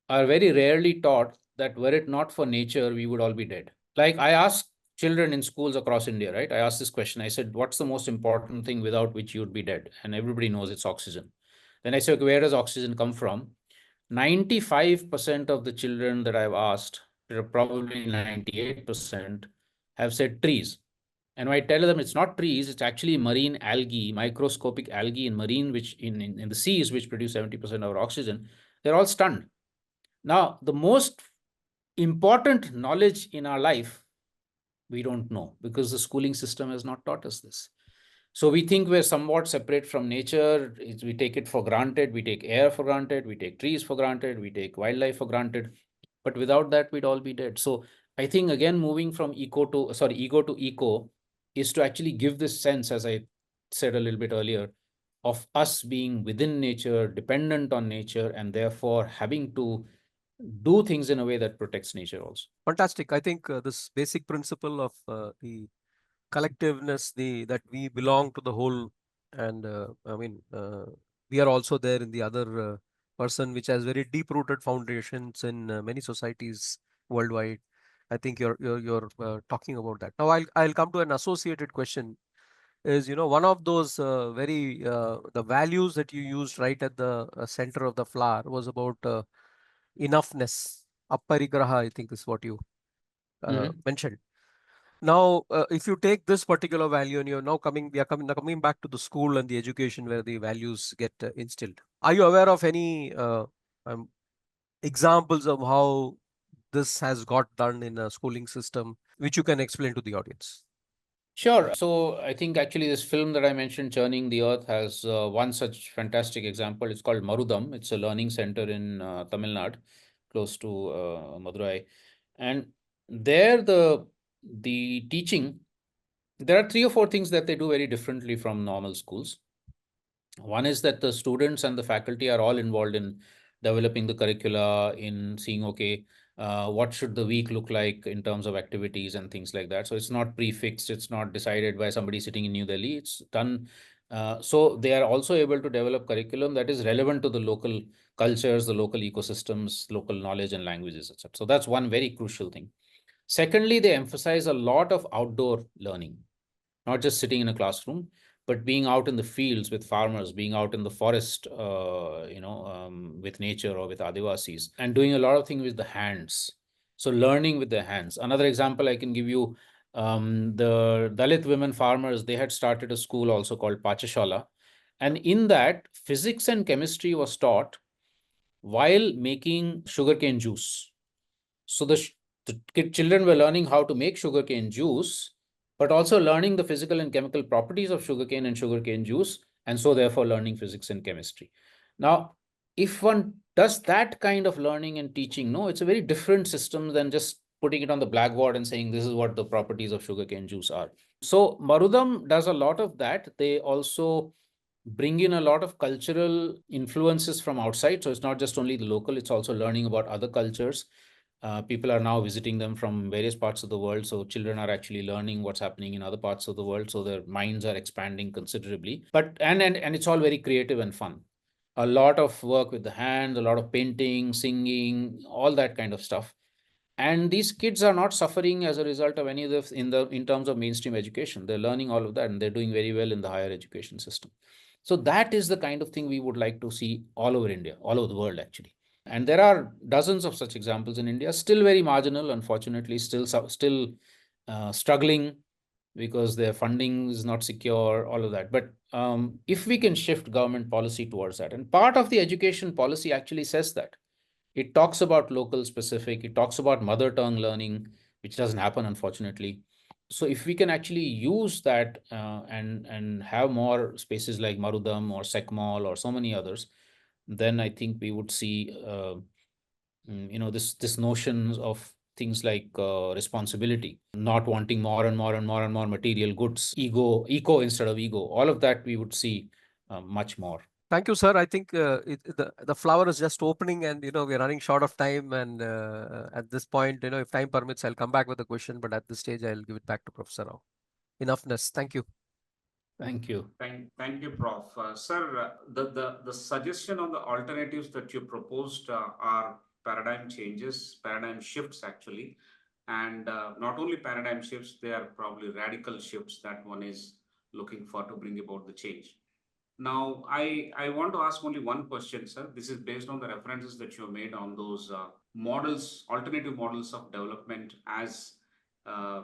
are very rarely taught that were it not for nature, we would all be dead. Like I ask children in schools across India, right? I asked this question. I said, what's the most important thing without which you would be dead? And everybody knows it's oxygen. Then I said, where does oxygen come from? 95% of the children that I've asked, probably 98%, have said trees. And when I tell them it's not trees, it's actually marine algae, microscopic algae in marine, which in the seas, which produce 70% of our oxygen, they're all stunned. Now, the most important knowledge in our life, we don't know, because the schooling system has not taught us this. So we think we're somewhat separate from nature. We take it for granted. We take air for granted. We take trees for granted. We take wildlife for granted. But without that, we'd all be dead. So I think, again, moving from ego to eco is to actually give this sense, as I said a little bit earlier, of us being within nature, dependent on nature, and therefore having to do things in a way that protects nature also. Fantastic. I think this basic principle of the collectiveness, that we belong to the whole, and we are also there in the other person, which has very deep-rooted foundations in many societies worldwide. I think you're talking about that. Now I'll come to an associated question. Is one of those very the values that you used right at the center of the flower was about enoughness. Apparigraha, I think is what you mentioned. Now, if you take this particular value and we are coming back to the school and the education where the values get instilled. Are you aware of any examples of how this has got done in a schooling system, which you can explain to the audience? Sure. So I think actually this film that I mentioned, Churning the Earth, has one such fantastic example. It's called Marudam. It's a learning center in Tamil Nadu, close to Madurai. And there the teaching, there are 3 or 4 things that they do very differently from normal schools. One is that the students and the faculty are all involved in developing the curricula, in seeing, okay, what should the week look like in terms of activities and things like that. So it's not prefixed, it's not decided by somebody sitting in New Delhi. It's done So they are also able to develop curriculum that is relevant to the local cultures, the local ecosystems, local knowledge and languages, etc. So that's one very crucial thing. Secondly, they emphasize a lot of outdoor learning, not just sitting in a classroom, but being out in the fields with farmers, being out in the forest, with nature or with Adivasis, and doing a lot of things with the hands. So learning with their hands. Another example I can give you, the Dalit women farmers, they had started a school also called Pachashala. And in that, physics and chemistry was taught while making sugarcane juice. So the children were learning how to make sugarcane juice, but also learning the physical and chemical properties of sugarcane and sugarcane juice, and so therefore learning physics and chemistry. Now, if one does that kind of learning and teaching, no, it's a very different system than just putting it on the blackboard and saying this is what the properties of sugarcane juice are. So Marudam does a lot of that. They also bring in a lot of cultural influences from outside. So it's not just only the local, it's also learning about other cultures. People are now visiting them from various parts of the world. So children are actually learning what's happening in other parts of the world. So their minds are expanding considerably. But and it's all very creative and fun. A lot of work with the hands, a lot of painting, singing, all that kind of stuff. And these kids are not suffering as a result of any of the in terms of mainstream education. They're learning all of that and they're doing very well in the higher education system. So that is the kind of thing we would like to see all over India, all over the world actually. And there are dozens of such examples in India, still very marginal, unfortunately, still struggling because their funding is not secure, all of that. But if we can shift government policy towards that, and part of the education policy actually says that. It talks about local specific, it talks about mother tongue learning, which doesn't happen, unfortunately. So if we can actually use that and have more spaces like Marudam or Sekmol or so many others, then I think we would see this notion of things like responsibility, not wanting more and more and more and more material goods, eco instead of ego. All of that we would see much more. Thank you, sir. I think the flower is just opening, and we're running short of time. And at this point, if time permits, I'll come back with a question. But at this stage, I'll give it back to Professor Rao. Enoughness. Thank you. Thank you. Thank you, Prof. Sir, the suggestion on the alternatives that you proposed are paradigm changes, paradigm shifts actually, and not only paradigm shifts, they are probably radical shifts that one is looking for to bring about the change. Now, I want to ask only one question, sir. This is based on the references that you made on those models, alternative models of development as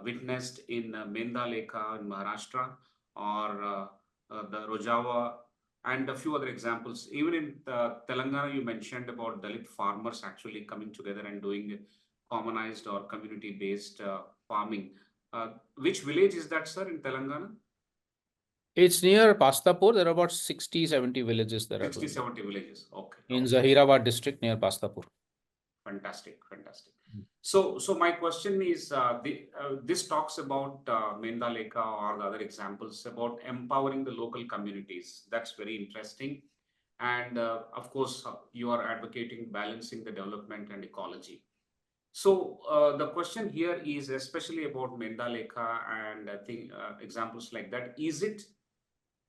witnessed in Mendalekha in Maharashtra or the Rojava and a few other examples. Even in Telangana, you mentioned about Dalit farmers actually coming together and doing commonized or community-based farming. Which village is that, sir, in Telangana? It's near Pastapur. There are about 60, 70 villages that 60, are 70 villages. Okay. in Zahirabad district near Pastapur. Fantastic, fantastic. So my question is, this talks about Mendalekha or the other examples about empowering the local communities. That's very interesting. And of course, you are advocating balancing the development and ecology. So the question here is especially about Mendalekha and examples like that. Is it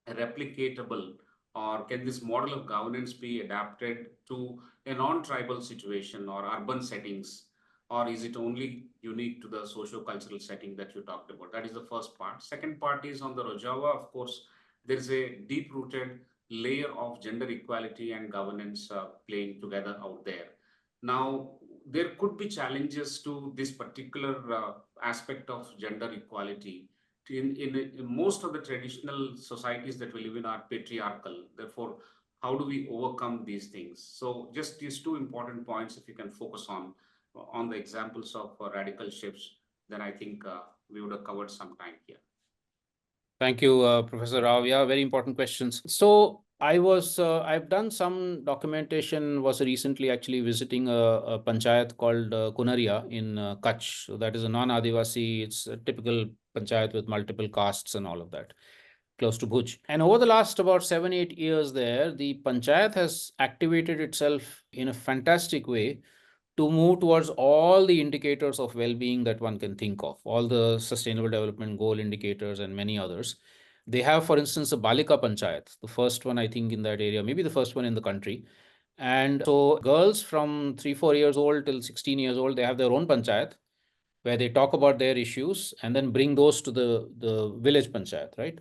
replicatable, or can this model of governance be adapted to a non-tribal situation or urban settings, or is it only unique to the socio-cultural setting that you talked about? That is the first part. Second part is on the Rojava. Of course, there is a deep-rooted layer of gender equality and governance playing together out there. Now, there could be challenges to this particular aspect of gender equality. In most of the traditional societies that we live in are patriarchal. Therefore, how do we overcome these things? So just these two important points, if you can focus on the examples of radical shifts, then I think we would have covered some time here. Thank you, Professor Rao. Yeah, very important questions. So I've done some documentation, was recently actually visiting a panchayat called Kunaria in Kutch. So that is a non-Adivasi, it's a typical panchayat with multiple castes and all of that, close to Bhuj. And over the last about 7-8 years there, the panchayat has activated itself in a fantastic way to move towards all the indicators of well-being that one can think of, all the sustainable development goal indicators and many others. They have, for instance, a Balika Panchayat, the first one, I think, in that area, maybe the first one in the country. And so girls from 3-4 years old till 16 years old, they have their own panchayat where they talk about their issues and then bring those to the village panchayat, right?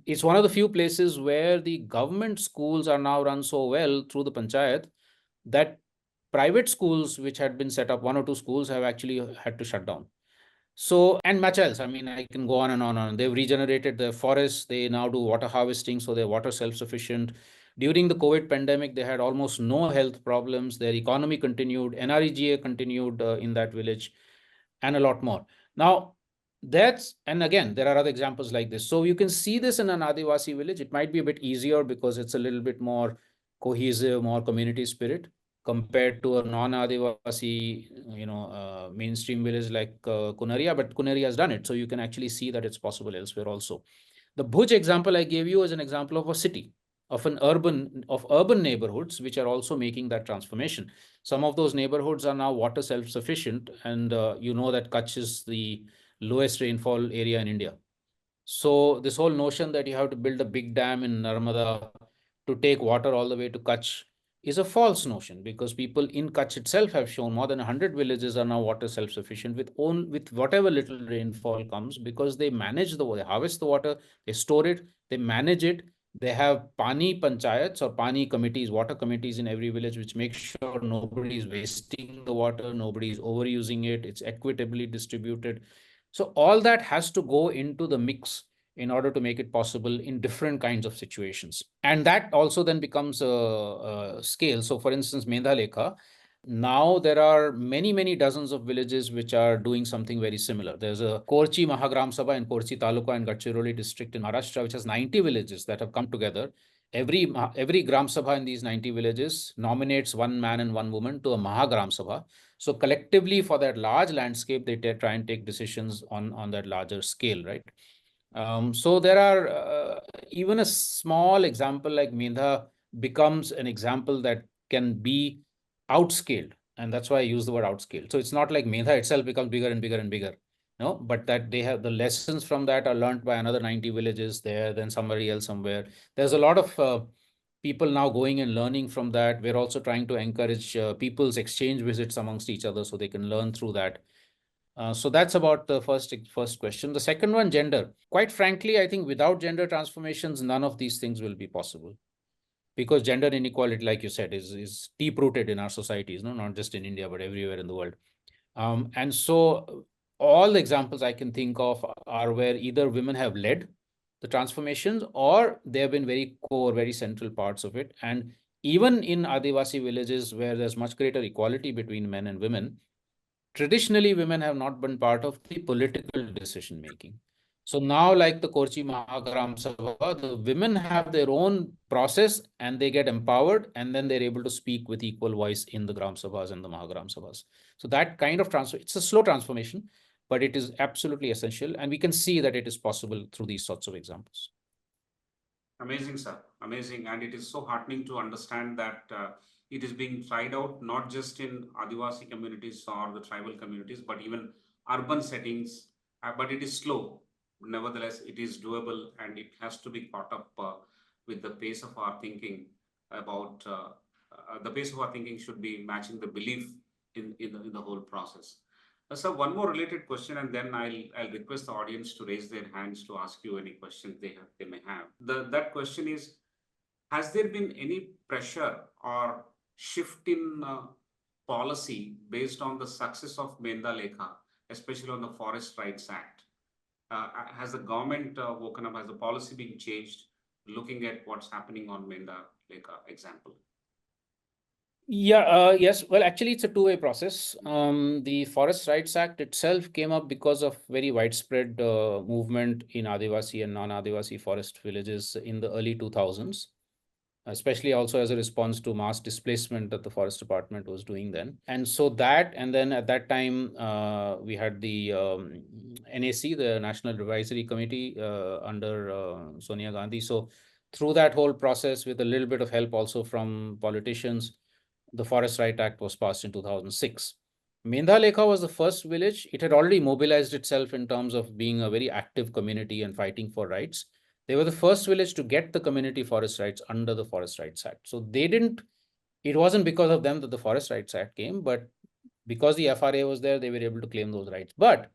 It's one of the few places where the government schools are now run so well through the panchayat that private schools which had been set up, one or two schools, have actually had to shut down. So, and much else. I mean, I can go on and on and on. They've regenerated the forests. They now do water harvesting, so they're water self-sufficient. During the COVID pandemic, they had almost no health problems. Their economy continued. NREGA continued in that village, and a lot more. Now, and again, there are other examples like this. So you can see this in an Adivasi village. It might be a bit easier because it's a little bit more cohesive, more community spirit compared to a non-Adivasi, mainstream village like Kunaria, but Kunaria has done it. So you can actually see that it's possible elsewhere also. The Bhuj example I gave you is an example of a city, of urban neighborhoods, which are also making that transformation. Some of those neighborhoods are now water self-sufficient, and you know that Kutch is the lowest rainfall area in India. So this whole notion that you have to build a big dam in Narmada to take water all the way to Kutch is a false notion, because people in Kutch itself have shown more than 100 villages are now water self-sufficient with whatever little rainfall comes, because they harvest the water, they store it, they manage it. They have Pani Panchayats or Pani committees, water committees in every village, which make sure nobody is wasting the water, nobody is overusing it, it's equitably distributed. So all that has to go into the mix in order to make it possible in different kinds of situations. And that also then becomes a scale. So for instance, Mendhalekha, now there are many, many dozens of villages which are doing something very similar. There's a Korchi Mahagram Sabha in Korchi Taluka in Gadchiroli district in Maharashtra, which has 90 villages that have come together. Every Gram Sabha in these 90 villages nominates one man and one woman to a Mahagram Sabha. So collectively, for that large landscape, they try and take decisions on that larger scale, right? So there are even a small example like Medha becomes an example that can be outscaled, and that's why I use the word outscaled. So it's not like Medha itself becomes bigger and bigger and bigger, no, but that they have the lessons from that are learned by another 90 villages there, then somebody else somewhere. There's a lot of people now going and learning from that. We're also trying to encourage people's exchange visits amongst each other so they can learn through that. So that's about the first question. The second one, gender. Quite frankly, I think without gender transformations, none of these things will be possible, because gender inequality, like you said, is deep rooted in our societies, no, not just in India but everywhere in the world. And so all the examples I can think of are where either women have led the transformations or they have been very core, very central parts of it. And even in Adivasi villages where there's much greater equality between men and women, traditionally women have not been part of the political decision making. So now, like the Korchi Mahagram Sabha, the women have their own process and they get empowered, and then they're able to speak with equal voice in the Gram Sabhas and the Mahagram Sabhas. So that kind of transfer, it's a slow transformation, but it is absolutely essential. And we can see that it is possible through these sorts of examples. Amazing, sir. Amazing. And it is so heartening to understand that it is being tried out not just in Adivasi communities or the tribal communities, but even urban settings. But it is slow. Nevertheless, it is doable, and it has to be caught up with the pace of our thinking about the pace of our thinking should be matching the belief in the whole process. So one more related question, and then I'll request the audience to raise their hands to ask you any questions they may have. That question is: has there been any pressure or shift in policy based on the success of Mendhalekha, especially on the Forest Rights Act? Has the government woken up? Has the policy been changed, looking at what's happening on Mendhalekha example? Yes. Well, actually, it's a two-way process. The Forest Rights Act itself came up because of very widespread movement in Adivasi and non-Adivasi forest villages in the early 2000s, especially also as a response to mass displacement that the Forest Department was doing then. And so and then at that time, we had the NAC, the National Advisory Committee under Sonia Gandhi. So through that whole process, with a little bit of help also from politicians, the Forest Rights Act was passed in 2006. Mendhalekha was the first village. It had already mobilized itself in terms of being a very active community and fighting for rights. They were the first village to get the community forest rights under the Forest Rights Act. So they didn't, it wasn't because of them that the Forest Rights Act came, but because the FRA was there, they were able to claim those rights. But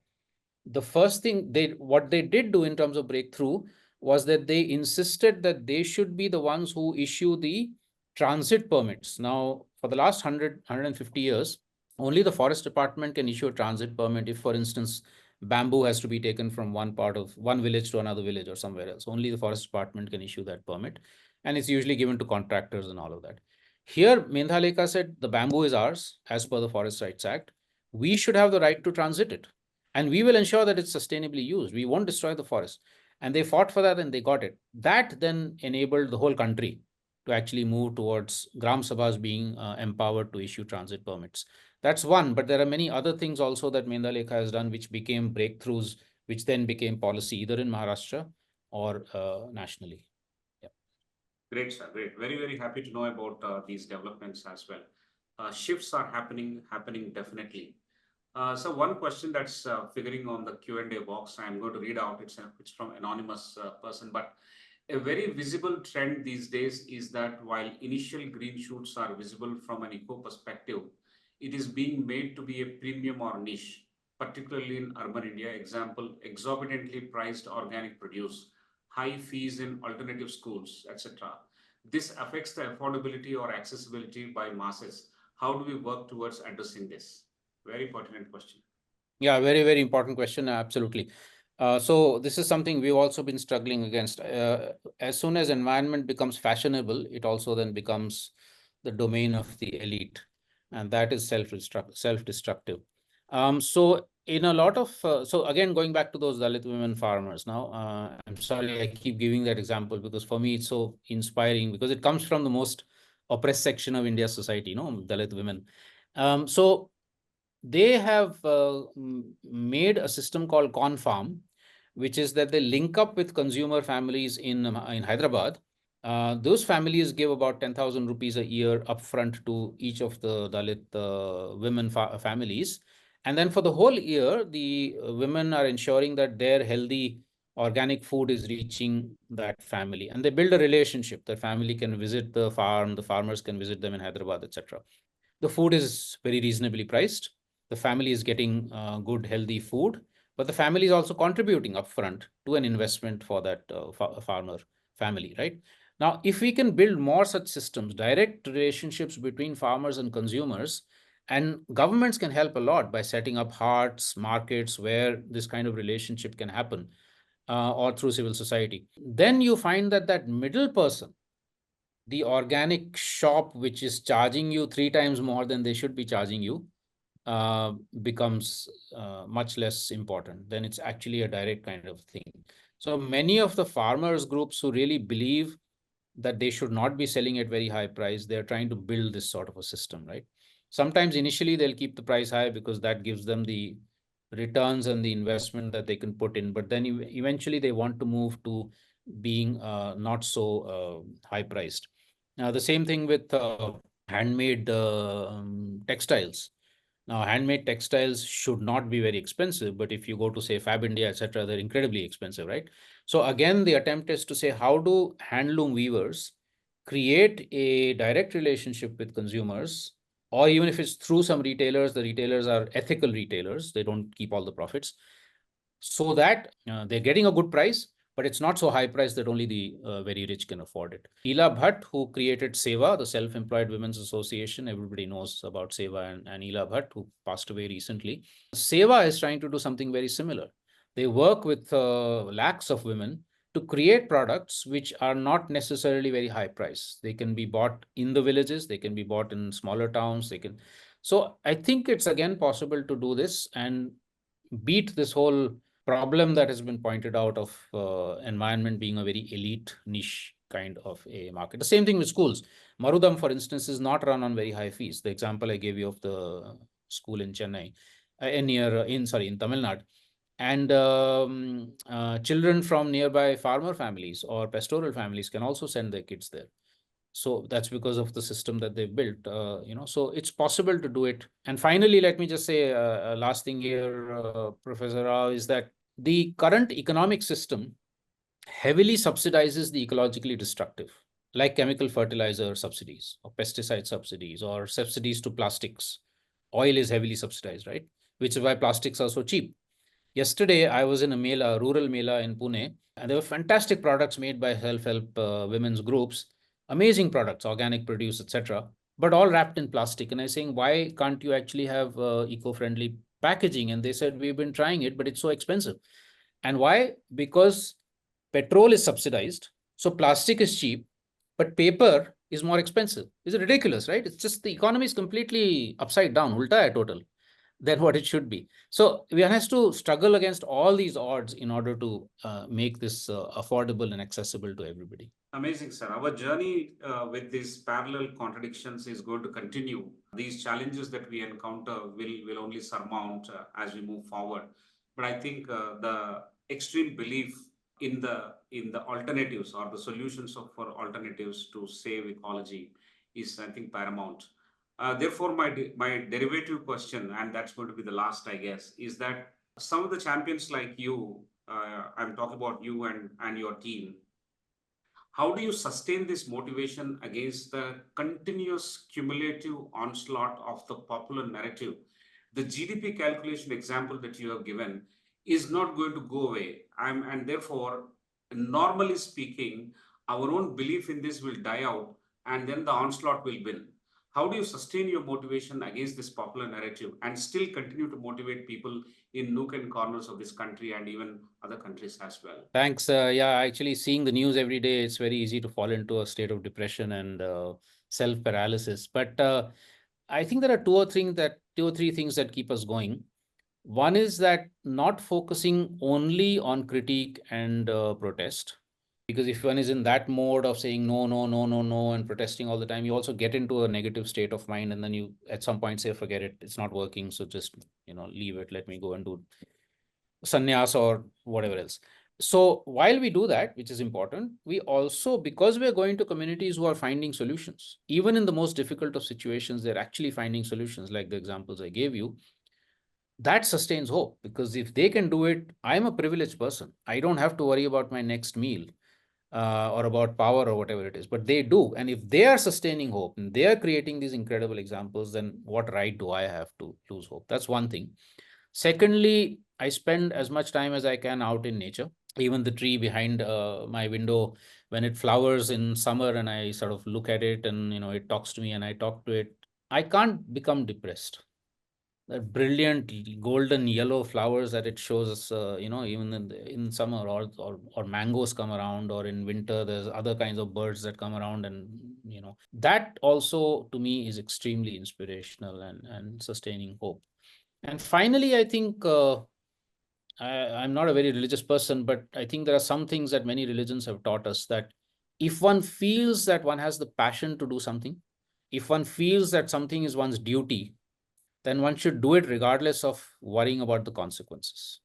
the first thing what they did do in terms of breakthrough was that they insisted that they should be the ones who issue the transit permits. Now, for the last 150 years, only the forest department can issue a transit permit if, for instance, bamboo has to be taken from one part of one village to another village or somewhere else. Only the forest department can issue that permit, and it's usually given to contractors and all of that. Here, Mendhalekha said the bamboo is ours as per the Forest Rights Act. We should have the right to transit it, and we will ensure that it's sustainably used. We won't destroy the forest. And they fought for that and they got it. That then enabled the whole country to actually move towards Gram Sabhas being empowered to issue transit permits. That's one, but there are many other things also that Mendhalekha has done which became breakthroughs, which then became policy either in Maharashtra or nationally. Yeah. Great, sir. Great. Very, very happy to know about these developments as well. Shifts are happening definitely. So one question that's figuring on the Q&A box, I'm going to read out. It's from anonymous person, but a very visible trend these days is that while initial green shoots are visible from an eco perspective, it is being made to be a premium or niche, particularly in urban India. Example, exorbitantly priced organic produce, high fees in alternative schools, etc. This affects the affordability or accessibility by masses. How do we work towards addressing this? Very pertinent question. Yeah, very, very important question. Absolutely. So this is something we've also been struggling against. As soon as environment becomes fashionable, it also then becomes the domain of the elite, and that is self-destructive. So in a lot of, so again, going back to those Dalit women farmers now, I'm sorry, I keep giving that example because for me it's so inspiring because it comes from the most oppressed section of India's society, Dalit women. So they have made a system called Confarm, which is that they link up with consumer families in Hyderabad. Those families give about 10,000 rupees a year upfront to each of the Dalit women families. And then for the whole year, the women are ensuring that their healthy organic food is reaching that family. And they build a relationship. The family can visit the farm, the farmers can visit them in Hyderabad, etc. The food is very reasonably priced. The family is getting good, healthy food, but the family is also contributing upfront to an investment for that farmer family, right? Now, if we can build more such systems, direct relationships between farmers and consumers, and governments can help a lot by setting up hearts, markets where this kind of relationship can happen, or through civil society. Then you find that that middle person, the organic shop which is charging you 3 times more than they should be charging you, becomes much less important. Then it's actually a direct kind of thing. So many of the farmers groups who really believe that they should not be selling at very high price, they're trying to build this sort of a system, right? Sometimes initially they'll keep the price high because that gives them the returns and the investment that they can put in, but then eventually they want to move to being not so high priced. Now the same thing with handmade textiles. Now, handmade textiles should not be very expensive, but if you go to say Fab India, etc., they're incredibly expensive, right? So again, the attempt is to say, how do handloom weavers create a direct relationship with consumers, or even if it's through some retailers, the retailers are ethical retailers, they don't keep all the profits, so that they're getting a good price, but it's not so high price that only the very rich can afford it. Ela Bhatt, who created SEWA, the Self-Employed Women's Association, everybody knows about SEWA, and Ela Bhatt, who passed away recently. SEWA is trying to do something very similar. They work with lakhs of women to create products which are not necessarily very high price. They can be bought in the villages, they can be bought in smaller towns, they can. So I think it's again possible to do this and beat this whole problem that has been pointed out of environment being a very elite niche kind of a market. The same thing with schools. Marudam, for instance, is not run on very high fees. The example I gave you of the school in Chennai, in Tamil Nadu. And children from nearby farmer families or pastoral families can also send their kids there. So that's because of the system that they've built, so it's possible to do it. And finally, let me just say last thing here, Professor Rao, is that the current economic system heavily subsidizes the ecologically destructive, like chemical fertilizer subsidies or pesticide subsidies or subsidies to plastics. Oil is heavily subsidized, right? Which is why plastics are so cheap. Yesterday, I was in a Mela, rural Mela in Pune, and there were fantastic products made by self-help women's groups, amazing products, organic produce, etc., but all wrapped in plastic. And I was saying, why can't you actually have eco-friendly packaging? And they said, we've been trying it, but it's so expensive. And why? Because petrol is subsidized, so plastic is cheap, but paper is more expensive. Is it ridiculous, right? It's just the economy is completely upside down, ulta hai total, than what it should be. So we has to struggle against all these odds in order to make this affordable and accessible to everybody. Amazing, sir. Our journey with these parallel contradictions is going to continue. These challenges that we encounter will only surmount as we move forward. But I think the extreme belief in the alternatives or the solutions for alternatives to save ecology is, I think, paramount. Therefore, my derivative question, and that's going to be the last, I guess, is that some of the champions like you, I'm talking about you and your team, how do you sustain this motivation against the continuous cumulative onslaught of the popular narrative? The GDP calculation example that you have given is not going to go away. And therefore, normally speaking, our own belief in this will die out and then the onslaught will win. How do you sustain your motivation against this popular narrative and still continue to motivate people in nook and corners of this country and even other countries as well? Thanks. Yeah, actually, seeing the news every day, it's very easy to fall into a state of depression and self paralysis. But I think there are two or three things that keep us going. One is that not focusing only on critique and protest, because if one is in that mode of saying no, no, no, no, no, and protesting all the time, you also get into a negative state of mind, and then you at some point say, forget it, it's not working, so just leave it, let me go and do sannyas or whatever else. So while we do that, which is important, we also, because we're going to communities who are finding solutions, even in the most difficult of situations, they're actually finding solutions, like the examples I gave you. That sustains hope, because if they can do it, I'm a privileged person. I don't have to worry about my next meal or about power or whatever it is, but they do. And if they are sustaining hope and they are creating these incredible examples, then what right do I have to lose hope? That's one thing. Secondly, I spend as much time as I can out in nature. Even the tree behind my window, when it flowers in summer and I sort of look at it and it talks to me and I talk to it, I can't become depressed. That brilliant golden yellow flowers that it shows us, even in summer, or mangoes come around, or in winter there's other kinds of birds that come around, and that also to me is extremely inspirational and sustaining hope. And finally, I think I'm not a very religious person, but I think there are some things that many religions have taught us, that if one feels that one has the passion to do something, if one feels that something is one's duty, then one should do it regardless of worrying about the consequences.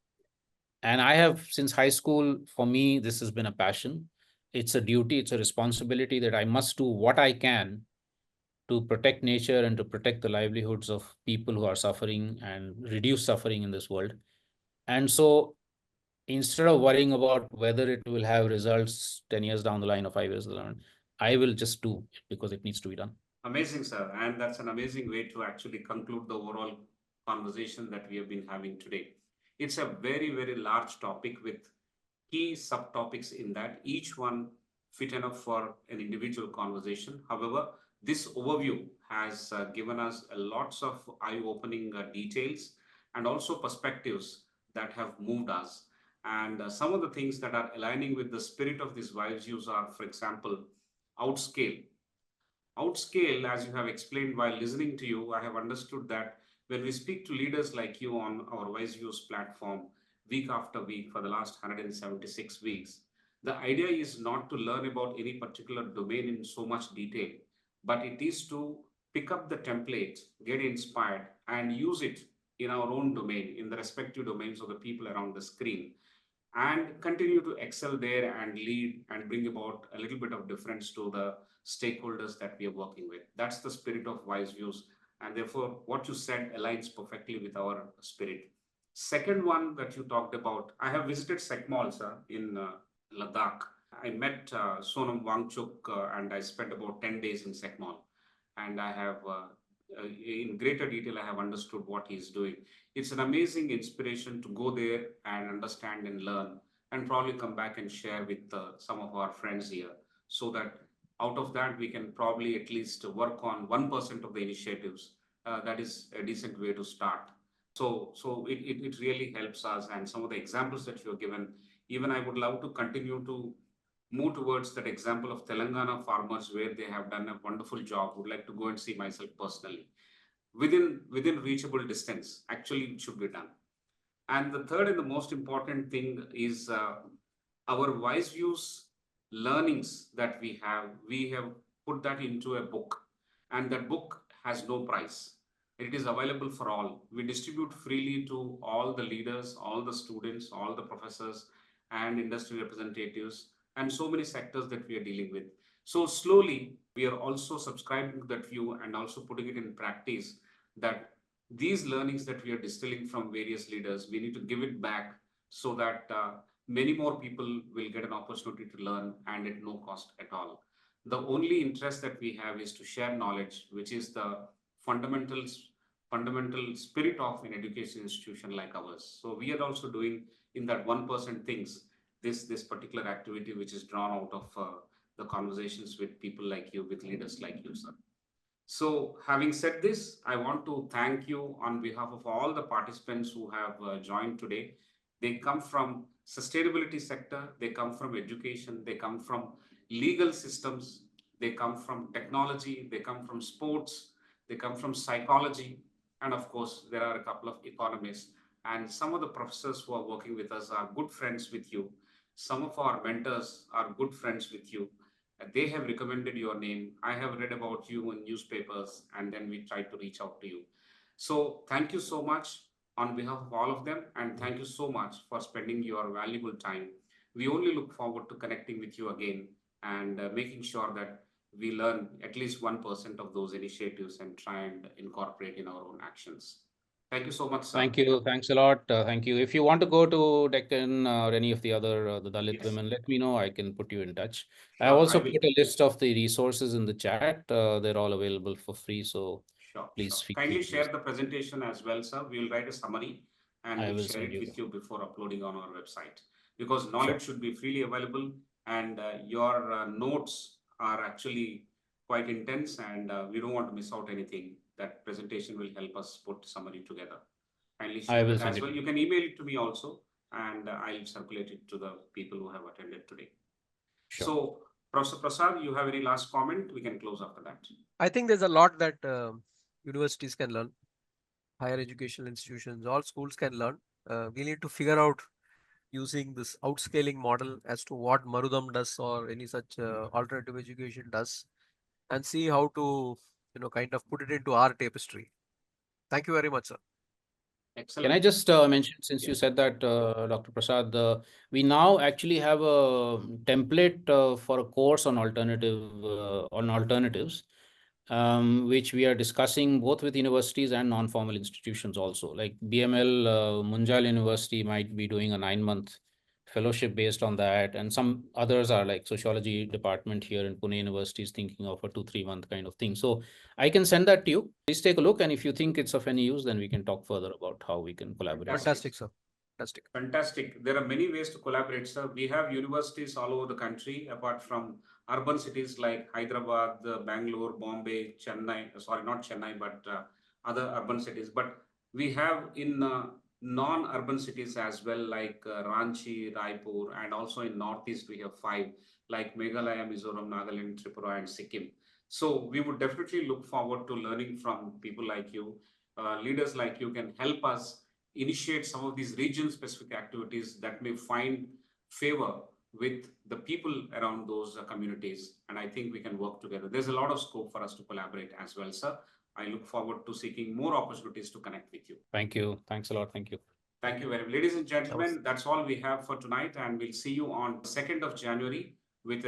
And I have, since high school, for me, this has been a passion. It's a duty, it's a responsibility that I must do what I can to protect nature and to protect the livelihoods of people who are suffering and reduce suffering in this world. And so instead of worrying about whether it will have results 10 years down the line or 5 years down the line, I will just do it because it needs to be done. Amazing, sir. And that's an amazing way to actually conclude the overall conversation that we have been having today. It's a very, very large topic with key subtopics in that, each one fit enough for an individual conversation. However, this overview has given us lots of eye-opening details and also perspectives that have moved us. And some of the things that are aligning with the spirit of these WiseViews are, for example, outscale. Outscale, as you have explained while listening to you, I have understood that when we speak to leaders like you on our WiseViews platform week after week for the last 176 weeks, the idea is not to learn about any particular domain in so much detail, but it is to pick up the template, get inspired, and use it in our own domain, in the respective domains of the people around the screen. and continue to excel there and lead and bring about a little bit of difference to the stakeholders that we are working with. That's the spirit of WiseViews. And therefore, what you said aligns perfectly with our spirit. Second one that you talked about, I have visited SecMol, sir, in Ladakh. I met Sonam Wangchuk and I spent about 10 days in SecMol. And I have, in greater detail, I have understood what he's doing. It's an amazing inspiration to go there and understand and learn and probably come back and share with some of our friends here so that out of that we can probably at least work on 1% of the initiatives. That is a decent way to start. So it really helps us, and some of the examples that you have given, even I would love to continue to move towards that example of Telangana farmers where they have done a wonderful job. Would like to go and see myself personally. Within reachable distance, actually it should be done. And the third and the most important thing is our WiseViews learnings that we have put that into a book, and that book has no price. It is available for all. We distribute freely to all the leaders, all the students, all the professors, and industry representatives, and so many sectors that we are dealing with. So slowly, we are also subscribing to that view and also putting it in practice that these learnings that we are distilling from various leaders, we need to give it back so that many more people will get an opportunity to learn and at no cost at all. The only interest that we have is to share knowledge, which is the fundamental spirit of an education institution like ours. So we are also doing in that 1% things, this particular activity, which is drawn out of the conversations with people like you, with leaders like you, sir. So having said this, I want to thank you on behalf of all the participants who have joined today. They come from sustainability sector, they come from education, they come from legal systems, they come from technology, they come from sports, they come from psychology, and of course, there are a couple of economists. And some of the professors who are working with us are good friends with you. Some of our mentors are good friends with you. They have recommended your name. I have read about you in newspapers, and then we tried to reach out to you. So thank you so much on behalf of all of them, and thank you so much for spending your valuable time. We only look forward to connecting with you again and making sure that we learn at least 1% of those initiatives and try and incorporate in our own actions. Thank you so much, sir. Thank you. Thanks a lot. Thank you. If you want to go to Deccan or any of the other the Dalit Yes. women, let me know. I can put you in touch. I Sure, also I will. put a list of the resources in the chat. They're all available for free. So Sure, please sure. feel Kindly free to share use. the presentation as well, sir. We'll write a summary and I we'll will share send it you. with you before uploading on our website, because knowledge Sure. should be freely available, and your notes are actually quite intense, and we don't want to miss out anything. That presentation will help us put summary together. Kindly I share will that send as it. well. You can email it to me also, and I'll circulate it to the people who have attended today. Sure. So, Professor Prasad, you have any last comment? We can close after that. I think there's a lot that universities can learn, higher educational institutions, all schools can learn. We need to figure out using this outscaling model as to what Marudam does or any such alternative education does, and see how to, kind of put it into our tapestry. Thank you very much, sir. Excellent. Can I just mention, since you said that, Dr. Prasad, we now actually have a template for a course on alternatives, which we are discussing both with universities and non-formal institutions also. Like BML, Munjal University might be doing a 9-month fellowship based on that, and some others are like sociology department here in Pune University is thinking of a 2-3 month kind of thing. So I can send that to you. Please take a look, and if you think it's of any use, then we can talk further about how we can collaborate. Fantastic, sir. Fantastic. Fantastic. There are many ways to collaborate, sir. We have universities all over the country, apart from urban cities like Hyderabad, Bangalore, Bombay, Chennai. Sorry, not Chennai, but other urban cities. But we have in non-urban cities as well, like Ranchi, Raipur, and also in Northeast we have 5, like Meghalaya, Mizoram, Nagaland, Tripura, and Sikkim. So we would definitely look forward to learning from people like you. Leaders like you can help us initiate some of these region-specific activities that may find favor with the people around those communities. And I think we can work together. There's a lot of scope for us to collaborate as well, sir. I look forward to seeking more opportunities to connect with you. Thank you. Thanks a lot. Thank you. Thank you very much. Ladies and gentlemen, that's all we have for tonight, and we'll see you on 2nd of January with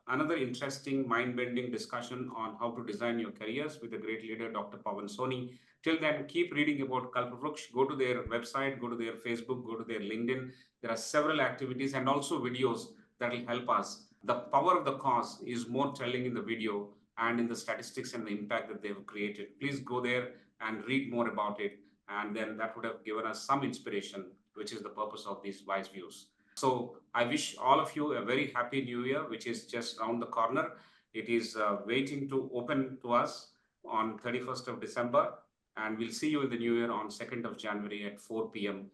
another interesting mind-bending discussion on how to design your careers with a great leader, Dr. Pawan Soni. Till then, keep reading about Kalpavriksh. Go to their website, go to their Facebook, go to their LinkedIn. There are several activities and also videos that will help us. The power of the cause is more telling in the video and in the statistics and the impact that they've created. Please go there and read more about it. And then that would have given us some inspiration, which is the purpose of these WiseViews. So I wish all of you a very happy new year, which is just around the corner. It is waiting to open to us on 31st of December. And we'll see you in the new year on 2nd of January at 4 p.m.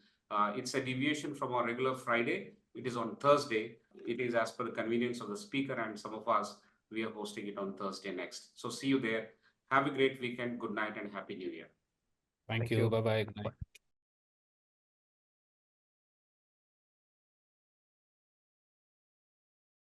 It's a deviation from our regular Friday. It is on Thursday. It is as per the convenience of the speaker, and some of us, we are hosting it on Thursday next. So see you there. Have a great weekend. Good night and Happy New Year. Thank you. Bye-bye. Good night.